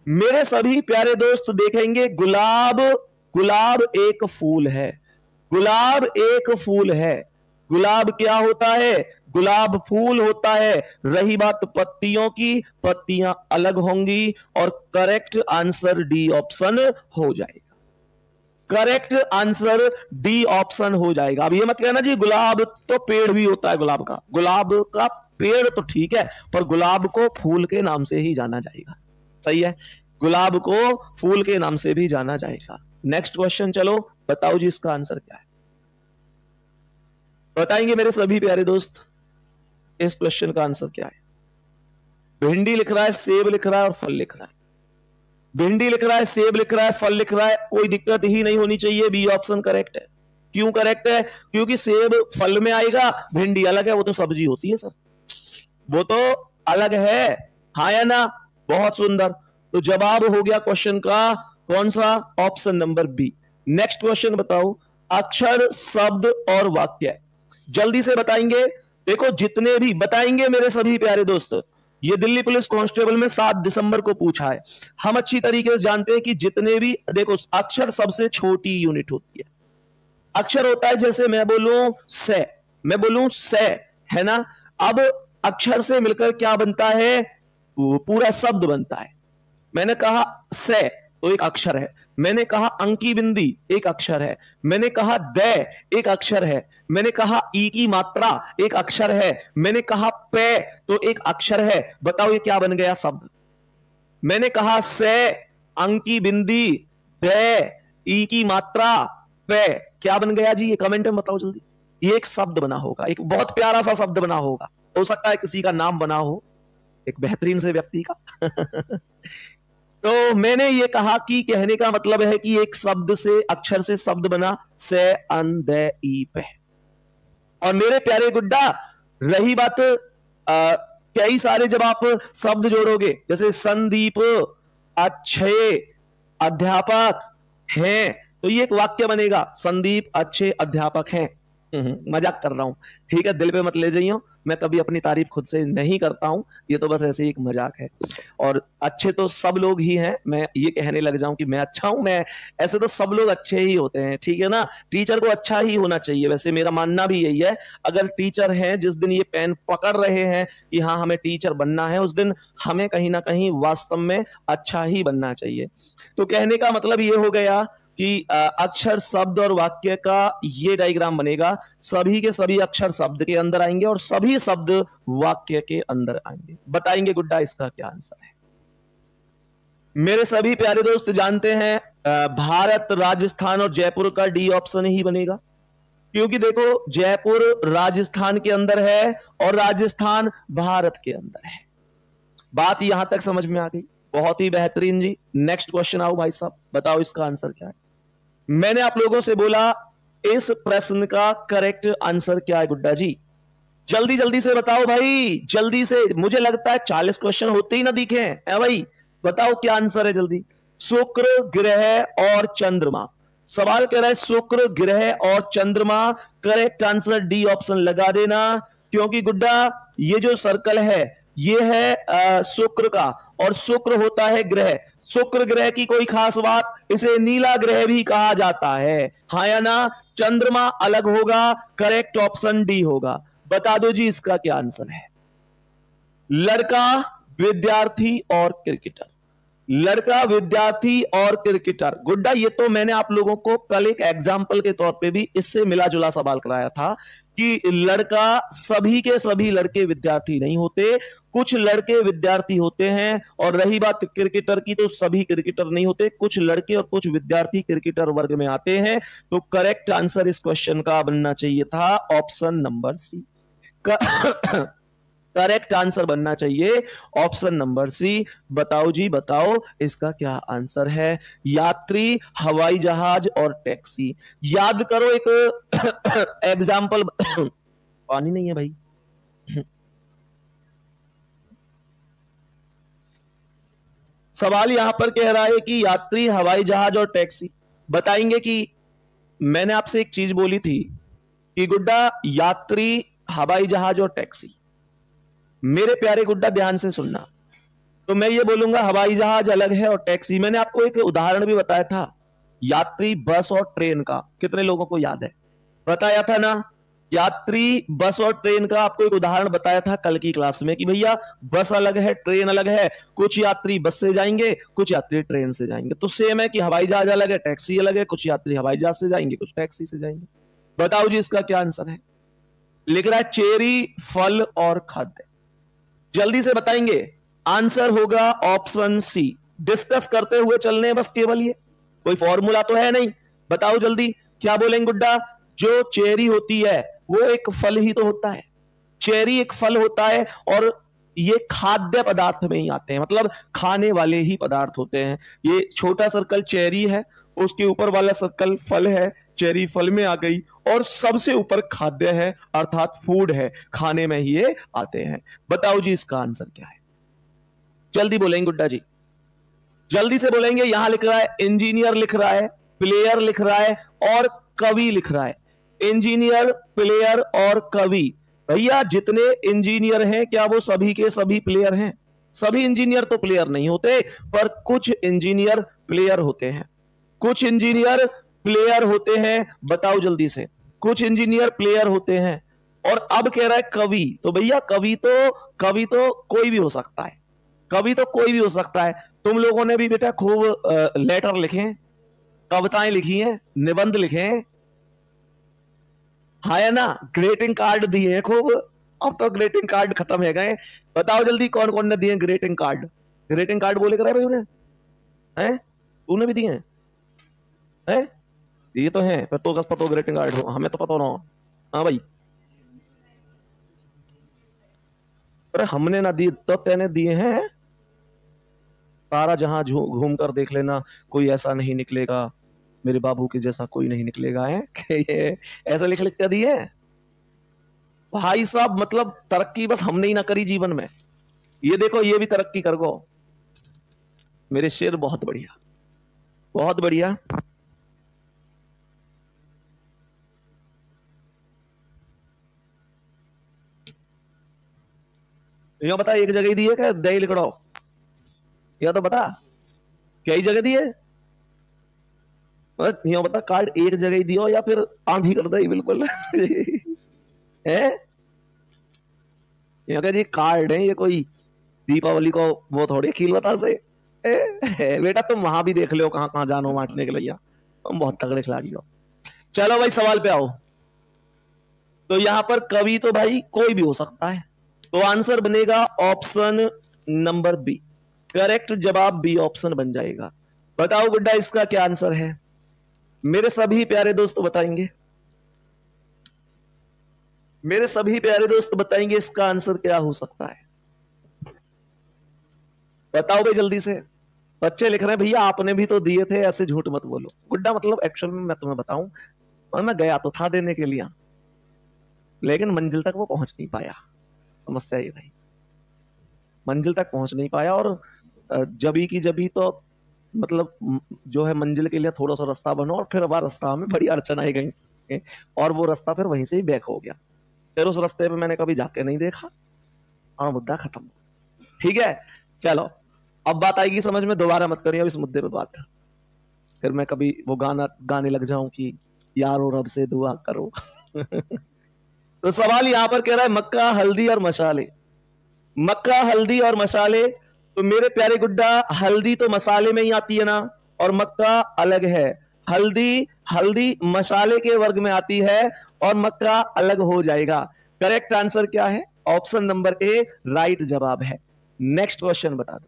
Speaker 1: मेरे सभी प्यारे दोस्त देखेंगे, गुलाब, गुलाब एक फूल है। गुलाब एक फूल है। गुलाब क्या होता है? गुलाब फूल होता है। रही बात पत्तियों की, पत्तियां अलग होंगी, और करेक्ट आंसर डी ऑप्शन हो जाएगा। करेक्ट आंसर डी ऑप्शन हो जाएगा। अब ये मत कहना जी गुलाब तो पेड़ भी होता है गुलाब का। गुलाब का पेड़ तो ठीक है, पर गुलाब को फूल के नाम से ही जाना जाएगा। सही है, गुलाब को फूल के नाम से भी जाना जाएगा। नेक्स्ट क्वेश्चन, चलो बताओ जी इसका आंसर क्या है? बताएंगे मेरे सभी प्यारे दोस्त इस क्वेश्चन का आंसर क्या है? भिंडी लिख रहा है, सेब लिख रहा है और फल लिख रहा है। भिंडी लिख रहा है, सेब लिख रहा है, फल लिख रहा है, कोई दिक्कत ही नहीं होनी चाहिए। बी ऑप्शन करेक्ट है। क्यों करेक्ट है? क्योंकि सेब फल में आएगा, भिंडी अलग है, वो तो सब्जी होती है सर, वो तो अलग है। हाँ या ना? बहुत सुंदर। तो जवाब हो गया क्वेश्चन का कौन सा? Option number B. Next question बताओ, अक्षर, शब्द और वाक्य। जल्दी से बताएंगे। देखो जितने भी बताएंगे मेरे सभी प्यारे दोस्त, ये दिल्ली पुलिस कांस्टेबल में 7 दिसंबर को पूछा है। हम अच्छी तरीके से जानते हैं कि जितने भी, देखो अक्षर सबसे छोटी यूनिट होती है। अक्षर होता है, जैसे मैं बोलूं से, मैं बोलूं से, है ना? अब अक्षर से मिलकर क्या बनता है? पूरा शब्द बनता है। मैंने कहा से तो एक अक्षर है, मैंने कहा अंकी बिंदी एक अक्षर है, मैंने कहा द एक अक्षर है, मैंने कहा ई की मात्रा एक अक्षर है, मैंने कहा पे तो एक अक्षर है। बताओ ये क्या बन गया शब्द? मैंने कहा से, अंकी बिंदी, द, ई की मात्रा, पे, क्या बन गया जी? ये कमेंट में बताओ जल्दी। ये एक शब्द बना होगा, एक बहुत प्यारा सा शब्द बना होगा। हो सकता है किसी का नाम बना हो, एक बेहतरीन से व्यक्ति का। तो मैंने ये कहा कि कहने का मतलब है कि एक शब्द से, अक्षर से शब्द बना, से, अन, द, ई, पे। और मेरे प्यारे गुड्डा, रही बात कई सारे जब आप शब्द जोड़ोगे, जैसे संदीप अच्छे अध्यापक हैं, तो ये एक वाक्य बनेगा, संदीप अच्छे अध्यापक हैं। मजाक कर रहा हूं, ठीक है, दिल पे मत ले जाइए। मैं कभी अपनी तारीफ खुद से नहीं करता हूं, ये तो बस ऐसे ही एक मजाक है। और अच्छे तो सब लोग ही हैं, मैं ये कहने लग जाऊं कि मैं अच्छा हूं, मैं ऐसे तो सब लोग अच्छे ही होते हैं, ठीक है ना? टीचर को अच्छा ही होना चाहिए, वैसे मेरा मानना भी यही है। अगर टीचर हैं, जिस दिन ये पेन पकड़ रहे हैं कि हाँ हमें टीचर बनना है, उस दिन हमें कहीं ना कहीं वास्तव में अच्छा ही बनना चाहिए। तो कहने का मतलब ये हो गया कि अक्षर, शब्द और वाक्य का ये डायग्राम बनेगा। सभी के सभी अक्षर शब्द के अंदर आएंगे और सभी शब्द वाक्य के अंदर आएंगे। बताएंगे गुड्डा इसका क्या आंसर है? मेरे सभी प्यारे दोस्त जानते हैं भारत, राजस्थान और जयपुर का डी ऑप्शन ही बनेगा, क्योंकि देखो जयपुर राजस्थान के अंदर है और राजस्थान भारत के अंदर है। बात यहां तक समझ में आ गई? बहुत ही बेहतरीन जी। नेक्स्ट क्वेश्चन आओ भाई साहब, बताओ इसका आंसर क्या है? मैंने आप लोगों से बोला इस प्रश्न का करेक्ट आंसर क्या है गुड्डा जी? जल्दी जल्दी से बताओ भाई, जल्दी से। मुझे लगता है 40 क्वेश्चन होते ही ना दिखे हैं भाई। बताओ क्या आंसर है जल्दी। शुक्र ग्रह और चंद्रमा। सवाल कह रहा है शुक्र ग्रह और चंद्रमा। करेक्ट आंसर डी ऑप्शन लगा देना, क्योंकि गुड्डा ये जो सर्कल है ये है शुक्र का, और शुक्र होता है ग्रह। शुक्र ग्रह की कोई खास बात, इसे नीला ग्रह भी कहा जाता है। हाँ या ना? चंद्रमा अलग होगा। करेक्ट ऑप्शन डी होगा। बता दो जी इसका क्या आंसर है? लड़का, विद्यार्थी और क्रिकेटर। लड़का, विद्यार्थी और क्रिकेटर। गुड्डा, ये तो मैंने आप लोगों को कल एक एग्जाम्पल के तौर पे भी इससे मिला जुला सवाल कराया था कि लड़का, सभी के सभी लड़के विद्यार्थी नहीं होते, कुछ लड़के विद्यार्थी होते हैं। और रही बात क्रिकेटर की, तो सभी क्रिकेटर नहीं होते, कुछ लड़के और कुछ विद्यार्थी क्रिकेटर वर्ग में आते हैं। तो करेक्ट आंसर इस क्वेश्चन का बनना चाहिए था option number C. Correct answer बनना चाहिए ऑप्शन नंबर सी। बताओ जी बताओ, इसका क्या आंसर है? यात्री, हवाई जहाज और टैक्सी। याद करो एक एग्जाम्पल। पानी नहीं है भाई। सवाल यहां पर कह रहा है कि यात्री, हवाई जहाज और टैक्सी। बताएंगे कि मैंने आपसे एक चीज बोली थी कि गुड्डा, यात्री, हवाई जहाज और टैक्सी। मेरे प्यारे गुड्डा ध्यान से सुनना। तो मैं ये बोलूंगा हवाई जहाज अलग है और टैक्सी। मैंने आपको एक उदाहरण भी बताया था, यात्री, बस और ट्रेन का। कितने लोगों को याद है? बताया था ना, यात्री, बस और ट्रेन का आपको एक उदाहरण बताया था कल की क्लास में कि भैया बस अलग है, ट्रेन अलग है। कुछ यात्री बस से जाएंगे, कुछ यात्री ट्रेन से जाएंगे। तो सेम है कि हवाई जहाज अलग है, टैक्सी अलग है। कुछ यात्री हवाई जहाज से जाएंगे, कुछ टैक्सी से जाएंगे। बताओ जी इसका क्या आंसर है? लिख रहा है चेरी, फल और खाद्य। जल्दी से बताएंगे। आंसर होगा ऑप्शन सी। डिस्कस करते हुए चलने हैं बस केवल, ये कोई फॉर्मूला तो है नहीं। बताओ जल्दी, क्या बोलेंगे गुड्डा? जो चेरी होती है वो एक फल ही तो होता है। चेरी एक फल होता है और ये खाद्य पदार्थ में ही आते हैं, मतलब खाने वाले ही पदार्थ होते हैं। ये छोटा सर्कल चेरी है, उसके ऊपर वाला सर्कल फल है, चेरी फल में आ गई, और सबसे ऊपर खाद्य है अर्थात फूड है, खाने में ही ये आते हैं। बताओ जी इसका आंसर क्या है? जल्दी बोलेंगे गुड्डा जी, जल्दी से बोलेंगे। यहां लिख रहा है इंजीनियर लिख रहा है, प्लेयर लिख रहा है और कवि लिख रहा है। इंजीनियर, प्लेयर और कवि। भैया जितने इंजीनियर हैं क्या वो सभी के सभी प्लेयर हैं? सभी इंजीनियर तो प्लेयर नहीं होते, पर कुछ इंजीनियर प्लेयर होते हैं। कुछ इंजीनियर प्लेयर होते हैं। बताओ जल्दी से, कुछ इंजीनियर प्लेयर होते हैं। और अब कह रहा है कवि। तो भैया कवि तो कोई भी हो सकता है, कवि तो कोई भी हो सकता है। तुम लोगों ने भी बेटा खूब लेटर लिखे, कविताएं लिखी हैं, निबंध लिखे हैं, हाँ है ना, ग्रीटिंग कार्ड दिए हैं खूब। अब तो ग्रीटिंग कार्ड खत्म है गए। बताओ जल्दी कौन कौन ने दिए ग्रीटिंग कार्ड? ग्रीटिंग कार्ड बोले कर भाई उन्हें, हैं? तूने भी दिए हैं? ये तो है, पर तो पता ग्रीटिंग कार्ड हो, हमें तो पता ना। हाँ भाई, अरे हमने ना दिए तो तेने दिए हैं। सारा जहां घूम कर देख लेना, कोई ऐसा नहीं निकलेगा मेरे बाबू के जैसा, कोई नहीं निकलेगा है कि ये ऐसा लिख लिख कर दिए भाई साहब। मतलब तरक्की बस हमने ही ना करी जीवन में। ये देखो ये भी तरक्की कर गो मेरे शेर। बहुत बढ़िया, बहुत बढ़िया। यो बता, एक जगह ही दी है क्या दही लिखड़ो? या तो बता क्या ही जगह दी है? यो बता, कार्ड एक जगह ही दियो या फिर आंधी कर दे बिल्कुल। है जी कार्ड है ये, कोई दीपावली को वो थोड़ी खील बता से। बेटा तुम वहां भी देख लो कहां कहां जानो बांटने के लिए, तुम बहुत तगड़े खिलाड़ी हो। चलो भाई सवाल पे आओ। तो यहां पर कवि तो भाई कोई भी हो सकता है, तो आंसर बनेगा ऑप्शन नंबर बी। करेक्ट जवाब बी ऑप्शन बन जाएगा। बताओ गुड्डा इसका क्या आंसर है? मेरे सभी प्यारे दोस्त बताएंगे, मेरे सभी प्यारे दोस्त बताएंगे इसका आंसर क्या हो सकता है। बताओ भाई जल्दी से। बच्चे लिख रहे हैं भैया आपने भी तो दिए थे, ऐसे झूठ मत बोलो। गुड्डा मतलब एक्चुअल में मैं तुम्हें बताऊं, मैं गया तो था देने के लिए, लेकिन मंजिल तक वो पहुंच नहीं पाया। समस्या ये रही, मंजिल तक पहुंच नहीं पाया। और जबी तो मतलब जो है मंजिल के लिए थोड़ा सा रास्ता बनो, और फिर वह रास्ता में बड़ी अड़चन आई गई, और वो रास्ता फिर वहीं से ही बैक हो गया। फिर उस रास्ते पे मैंने कभी जाके नहीं देखा और मुद्दा खत्म। ठीक है, चलो अब बात आएगी समझ में, दोबारा मत करिए अब इस मुद्दे पे बात, फिर मैं कभी वो गाना गाने लग जाऊं कि यारो रब से दुआ करो। तो सवाल यहां पर कह रहा है मक्का, हल्दी और मसाले। मक्का, हल्दी और मसाले तो मेरे प्यारे गुड्डा, हल्दी तो मसाले में ही आती है ना, और मक्का अलग है। हल्दी हल्दी मसाले के वर्ग में आती है और मक्का अलग हो जाएगा। करेक्ट आंसर क्या है? ऑप्शन नंबर ए राइट जवाब है। नेक्स्ट क्वेश्चन बता दो,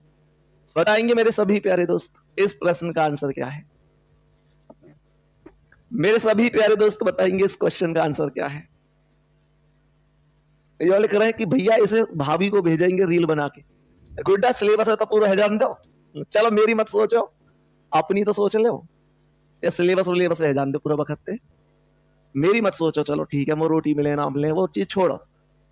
Speaker 1: बताएंगे मेरे सभी प्यारे दोस्त इस प्रश्न का आंसर क्या है? मेरे सभी प्यारे दोस्त बताएंगे इस क्वेश्चन का आंसर क्या है? ये लिख रहे हैं कि भैया इसे भाभी को भेजेंगे रील बना के। गुड्डा सिलेबस है तो पूरा है, जान दो। चलो मेरी मत सोचो, अपनी तो सोच लो। ये सिलेबस विलेबस है, जान दो पूरा वक्त। मेरी मत सोचो, चलो ठीक है, वो रोटी मिले ना मिले वो चीज छोड़ो,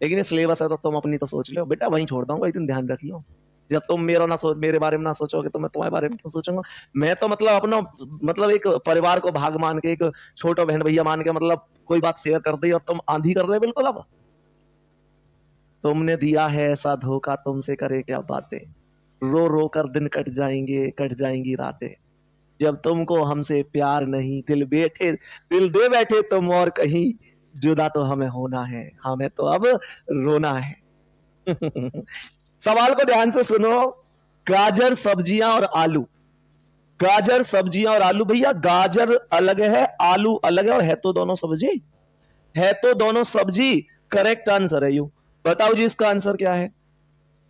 Speaker 1: लेकिन ये सिलेबस है तो तुम अपनी तो सोच लो। बेटा वहीं छोड़ दूंगा, इतना ध्यान रखियो। जब तुम मेरे बारे में ना सोचोगे तो मैं तुम्हारे बारे में क्यों सोचूंगा? मैं तो मतलब अपना मतलब एक परिवार को भाग मान के, एक छोटा बहन भैया मान के, मतलब कोई बात शेयर कर दी और तुम आंधी कर रहे हो बिल्कुल। अब तुमने दिया है ऐसा धोखा, तुमसे करे क्या बातें। रो रो कर दिन कट जाएंगी रातें। जब तुमको हमसे प्यार नहीं, दिल दे बैठे तुम और कहीं। जुदा तो हमें होना है, हमें तो अब रोना है। सवाल को ध्यान से सुनो। गाजर सब्जियां और आलू, गाजर सब्जियां और आलू। भैया गाजर अलग है, आलू अलग है, और है तो दोनों सब्जी, है तो दोनों सब्जी। करेक्ट आंसर है यू। बताओ जी इसका आंसर क्या है?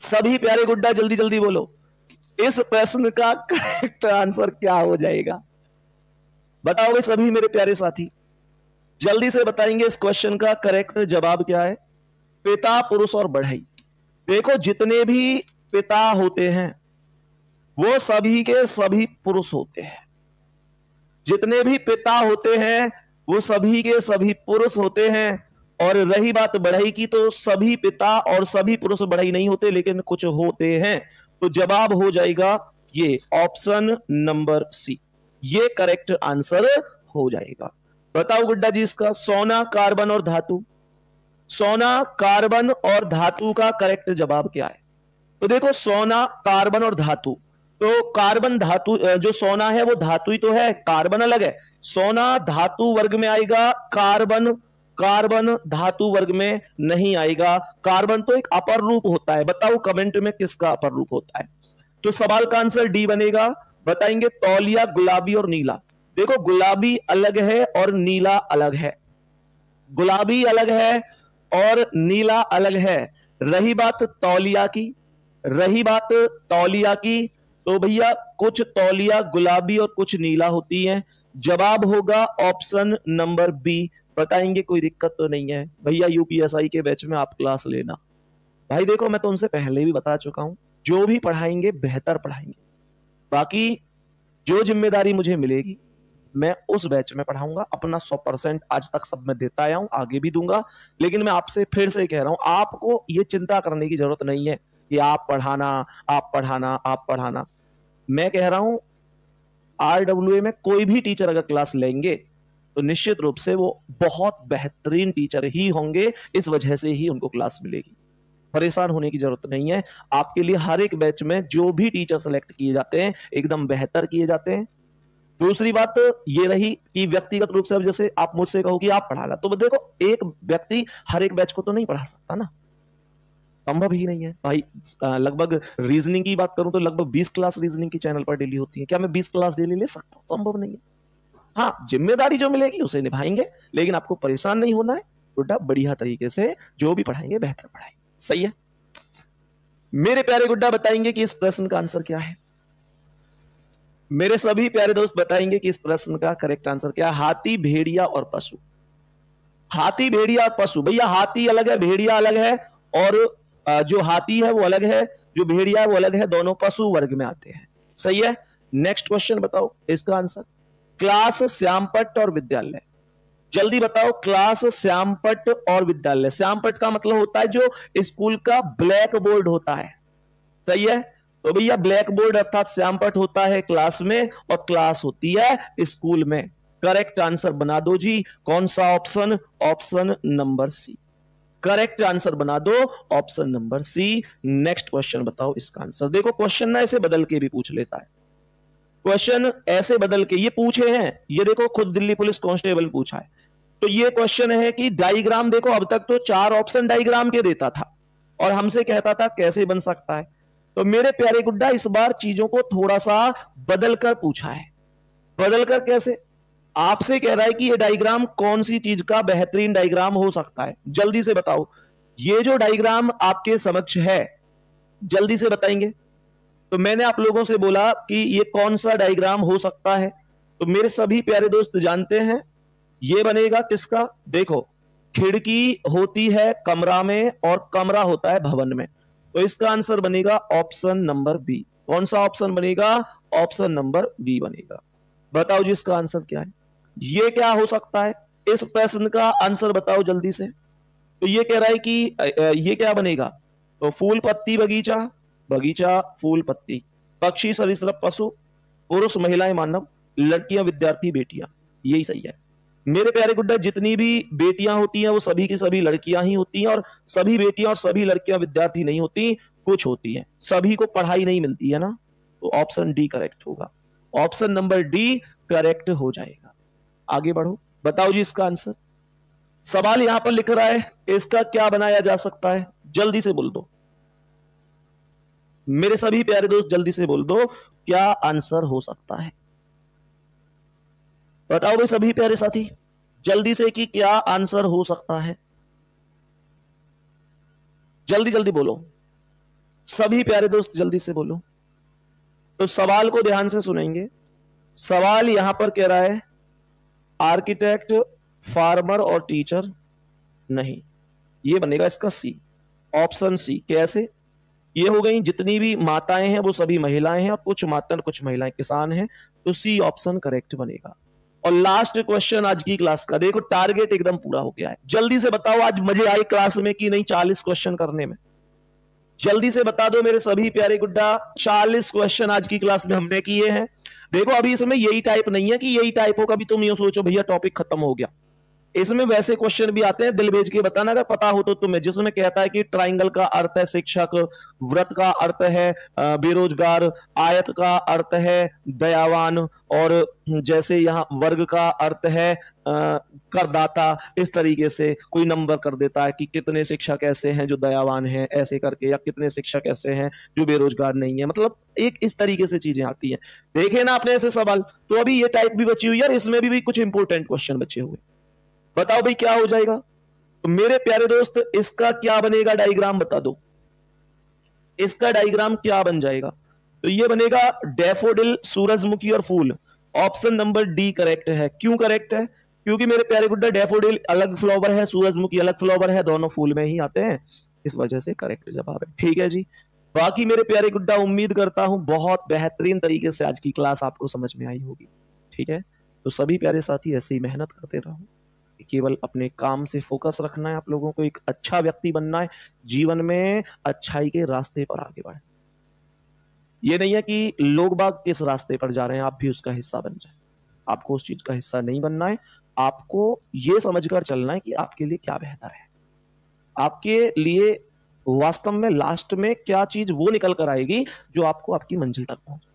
Speaker 1: सभी प्यारे गुड्डा जल्दी जल्दी बोलो, इस प्रश्न का करेक्ट आंसर क्या हो जाएगा? बताओगे सभी मेरे प्यारे साथी, जल्दी से बताएंगे इस क्वेश्चन का करेक्ट जवाब क्या है? पिता, पुरुष और बढ़ई। देखो जितने भी पिता होते हैं वो सभी के सभी पुरुष होते हैं। जितने भी पिता होते हैं वो सभी के सभी पुरुष होते हैं। और रही बात बढ़ई की, तो सभी पिता और सभी पुरुष बढ़ई नहीं होते, लेकिन कुछ होते हैं। तो जवाब हो जाएगा ये ऑप्शन नंबर सी, ये करेक्ट आंसर हो जाएगा। बताओ गुड्डा जी इसका। सोना, कार्बन और धातु। सोना, कार्बन और धातु का करेक्ट जवाब क्या है? तो देखो सोना, कार्बन और धातु, तो कार्बन धातु, जो सोना है वो धातु ही तो है, कार्बन अलग है। सोना धातु वर्ग में आएगा, कार्बन धातु वर्ग में नहीं आएगा। कार्बन तो एक अपर रूप होता है। बताओ कमेंट में किसका अपर रूप होता है? तो सवाल का आंसर डी बनेगा। बताएंगे तौलिया, गुलाबी और नीला। देखो गुलाबी अलग है और नीला अलग है, गुलाबी अलग है और नीला अलग है। रही बात तौलिया की, तो भैया कुछ तौलिया गुलाबी और कुछ नीला होती हैं। जवाब होगा ऑप्शन नंबर बी। बताएंगे कोई दिक्कत तो नहीं है भैया, यूपीएसआई के बैच में आप क्लास लेना। भाई देखो मैं तुमसे पहले भी बता चुका हूं, जो भी पढ़ाएंगे बेहतर पढ़ाएंगे। बाकी जो जिम्मेदारी मुझे मिलेगी मैं उस बैच में पढ़ाऊंगा। अपना 100% आज तक सब मैं देता आया हूं, आगे भी दूंगा। लेकिन मैं आपसे फिर से कह रहा हूं, आपको ये चिंता करने की जरूरत नहीं है कि आप पढ़ाना। मैं कह रहा हूं RWA में कोई भी टीचर अगर क्लास लेंगे तो निश्चित रूप से वो बहुत बेहतरीन टीचर ही होंगे। इस वजह से ही उनको क्लास मिलेगी। परेशान होने की जरूरत नहीं है। आपके लिए हर एक बैच में जो भी टीचर सेलेक्ट किए जाते हैं एकदम बेहतर किए जाते हैं। दूसरी बात ये रही कि व्यक्तिगत रूप से, अब जैसे आप मुझसे कहो कि आप पढ़ाना, तो देखो एक व्यक्ति हर एक बैच को तो नहीं पढ़ा सकता ना, संभव ही नहीं है भाई। लगभग रीजनिंग की बात करूं तो लगभग 20 क्लास रीजनिंग की चैनल पर डेली होती है। क्या मैं 20 क्लास डेली ले सकता हूं? संभव नहीं है। हाँ, जिम्मेदारी जो मिलेगी उसे निभाएंगे, लेकिन आपको परेशान नहीं होना है। गुड्डा बढ़िया तरीके से जो भी पढ़ाएंगे बेहतर पढ़ाएंगे। सही है मेरे प्यारे गुड्डा? बताएंगे कि इस प्रश्न का आंसर क्या है? मेरे सभी प्यारे दोस्त बताएंगे कि इस प्रश्न का करेक्ट आंसर क्या है? हाथी, भेड़िया और पशु। हाथी, भेड़िया और पशु। भैया हाथी अलग है, भेड़िया अलग है, और जो हाथी है वो अलग है, जो भेड़िया है वो अलग है। दोनों पशु वर्ग में आते हैं। सही है। नेक्स्ट क्वेश्चन बताओ इसका आंसर। क्लास, श्यामपट्ट और विद्यालय। जल्दी बताओ, क्लास, श्यामपट्ट और विद्यालय। श्यामपट्ट का मतलब होता है जो स्कूल का ब्लैक बोर्ड होता है। सही है। तो भैया ब्लैक बोर्ड अर्थात श्यामपट्ट होता है क्लास में, और क्लास होती है स्कूल में। करेक्ट आंसर बना दो जी। कौन सा option? Option number C. Correct answer बना दो option number C. Next question बताओ इसका आंसर। देखो क्वेश्चन ना ऐसे बदल के भी पूछ लेता है। क्वेश्चन ऐसे बदल के ये पूछे हैं, ये देखो खुद दिल्ली पुलिस कांस्टेबल पूछा है। तो ये क्वेश्चन है कि डायग्राम, देखो अब तक तो 4 ऑप्शन डायग्राम के देता था और हमसे कहता था कैसे बन सकता है। तो मेरे प्यारे गुड्डा इस बार चीजों को थोड़ा सा बदल कर पूछा है। बदल कर कैसे? आपसे कह रहा है कि ये डायग्राम कौन सी चीज का बेहतरीन डायग्राम हो सकता है, जल्दी से बताओ। ये जो डायग्राम आपके समक्ष है, जल्दी से बताएंगे। तो मैंने आप लोगों से बोला कि ये कौन सा डायग्राम हो सकता है, तो मेरे सभी प्यारे दोस्त जानते हैं ये बनेगा किसका? देखो, खिड़की होती है कमरा में और कमरा होता है भवन में, तो इसका आंसर बनेगा ऑप्शन नंबर बी। कौन सा ऑप्शन बनेगा? ऑप्शन नंबर बी बनेगा। बताओ जी इसका आंसर क्या है? ये क्या हो सकता है? इस प्रश्न का आंसर बताओ जल्दी से। तो ये कह रहा है कि ये क्या बनेगा? तो फूल पत्ती बगीचा, बगीचा फूल पत्ती, पक्षी सरीसृप पशु, पुरुष महिलाएं मानव, लड़कियां विद्यार्थी बेटियां, यही सही है। मेरे प्यारे गुड्डा, जितनी भी बेटियां होती हैं वो सभी की सभी लड़कियां ही होती हैं, और सभी बेटियां और सभी लड़कियां विद्यार्थी नहीं होती, कुछ होती हैं। सभी को पढ़ाई नहीं मिलती है ना, तो ऑप्शन डी करेक्ट होगा। ऑप्शन नंबर डी करेक्ट हो जाएगा। आगे बढ़ो, बताओ जी इसका आंसर। सवाल यहां पर लिख रहा है, इसका क्या बनाया जा सकता है? जल्दी से बोल दो मेरे सभी प्यारे दोस्त, जल्दी से बोल दो क्या आंसर हो सकता है। बताओ भाई सभी प्यारे साथी जल्दी से कि क्या आंसर हो सकता है। जल्दी जल्दी बोलो सभी प्यारे दोस्त, जल्दी से बोलो। तो सवाल को ध्यान से सुनेंगे। सवाल यहां पर कह रहा है आर्किटेक्ट, फार्मर और टीचर नहीं, ये बनेगा इसका सी, ऑप्शन सी। कैसे? ये हो गई जितनी भी माताएं हैं वो सभी महिलाएं हैं, और कुछ माता कुछ महिलाएं किसान हैं, तो सी ऑप्शन करेक्ट बनेगा। और लास्ट क्वेश्चन आज की क्लास का, देखो टारगेट एकदम पूरा हो गया है। जल्दी से बताओ आज मजे आई क्लास में कि नहीं 40 क्वेश्चन करने में? जल्दी से बता दो मेरे सभी प्यारे गुड्डा, 40 क्वेश्चन आज की क्लास में हमने किए हैं। देखो अभी इसमें यही टाइप नहीं है कि यही टाइप होगा, अभी तुम ये सोचो भैया टॉपिक खत्म हो गया। इसमें वैसे क्वेश्चन भी आते हैं, दिल भेज के बताना अगर पता हो तो तुम्हें, जिसमें कहता है कि ट्राइंगल का अर्थ है शिक्षक, व्रत का अर्थ है बेरोजगार, आयत का अर्थ है दयावान, और जैसे यहाँ वर्ग का अर्थ है करदाता। इस तरीके से कोई नंबर कर देता है कि कितने शिक्षक ऐसे हैं जो दयावान हैं ऐसे करके, या कितने शिक्षक ऐसे हैं जो बेरोजगार नहीं है, मतलब एक इस तरीके से चीजें आती हैं। देखे ना आपने ऐसे सवाल। तो अभी ये टाइप भी बची हुई है, इसमें भी कुछ इंपोर्टेंट क्वेश्चन बचे हुए। बताओ भाई क्या हो जाएगा? तो मेरे प्यारे दोस्त इसका क्या बनेगा डायग्राम, बता दो इसका डायग्राम क्या बन जाएगा? तो ये बनेगा डैफोडिल, सूरजमुखी और फूल। ऑप्शन नंबर डी करेक्ट है। क्यों करेक्ट है? क्योंकि मेरे प्यारे गुड्डा डैफोडिल अलग फ्लावर है, सूरजमुखी अलग फ्लावर है, दोनों फूल में ही आते हैं, इस वजह से करेक्ट जवाब है। ठीक है जी। बाकी मेरे प्यारे गुड्डा उम्मीद करता हूं बहुत बेहतरीन तरीके से आज की क्लास आपको समझ में आई होगी। ठीक है, तो सभी प्यारे साथी ऐसे ही मेहनत करते रहो, केवल अपने काम से फोकस रखना है, आप लोगों को एक अच्छा व्यक्ति बनना है, जीवन में अच्छाई के रास्ते पर आगे बढ़े। ये नहीं है कि लोग बाग किस रास्ते पर जा रहे हैं आप भी उसका हिस्सा बन जाए, आपको उस चीज का हिस्सा नहीं बनना है। आपको ये समझकर चलना है कि आपके लिए क्या बेहतर है, आपके लिए वास्तव में लास्ट में क्या चीज वो निकल कर आएगी जो आपको आपकी मंजिल तक पहुंचे।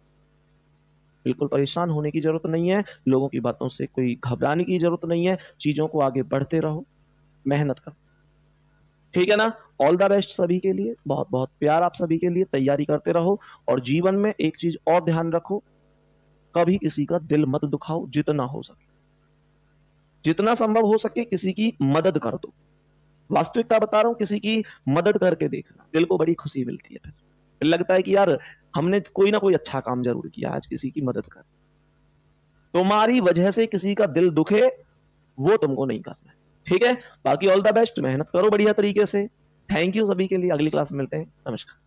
Speaker 1: बिल्कुल परेशान होने की जरूरत नहीं है, लोगों की बातों से कोई घबराने की जरूरत नहीं है, चीजों को आगे बढ़ते रहो, मेहनत करो। ठीक है ना? ऑल द बेस्ट सभी के लिए, बहुत बहुत प्यार आप सभी के लिए, तैयारी करते रहो। और जीवन में एक चीज और ध्यान रखो, कभी किसी का दिल मत दुखाओ, जितना हो सके, जितना संभव हो सके किसी की मदद कर दो। वास्तविकता बता रहा हूं, किसी की मदद करके देखना, दिल को बड़ी खुशी मिलती है। फिर लगता है कि यार हमने कोई ना कोई अच्छा काम जरूर किया, आज किसी की मदद कर। तुम्हारी वजह से किसी का दिल दुखे वो तुमको नहीं करना है। ठीक है, बाकी ऑल द बेस्ट, मेहनत करो बढ़िया तरीके से। थैंक यू सभी के लिए, अगली क्लास में मिलते हैं, नमस्कार।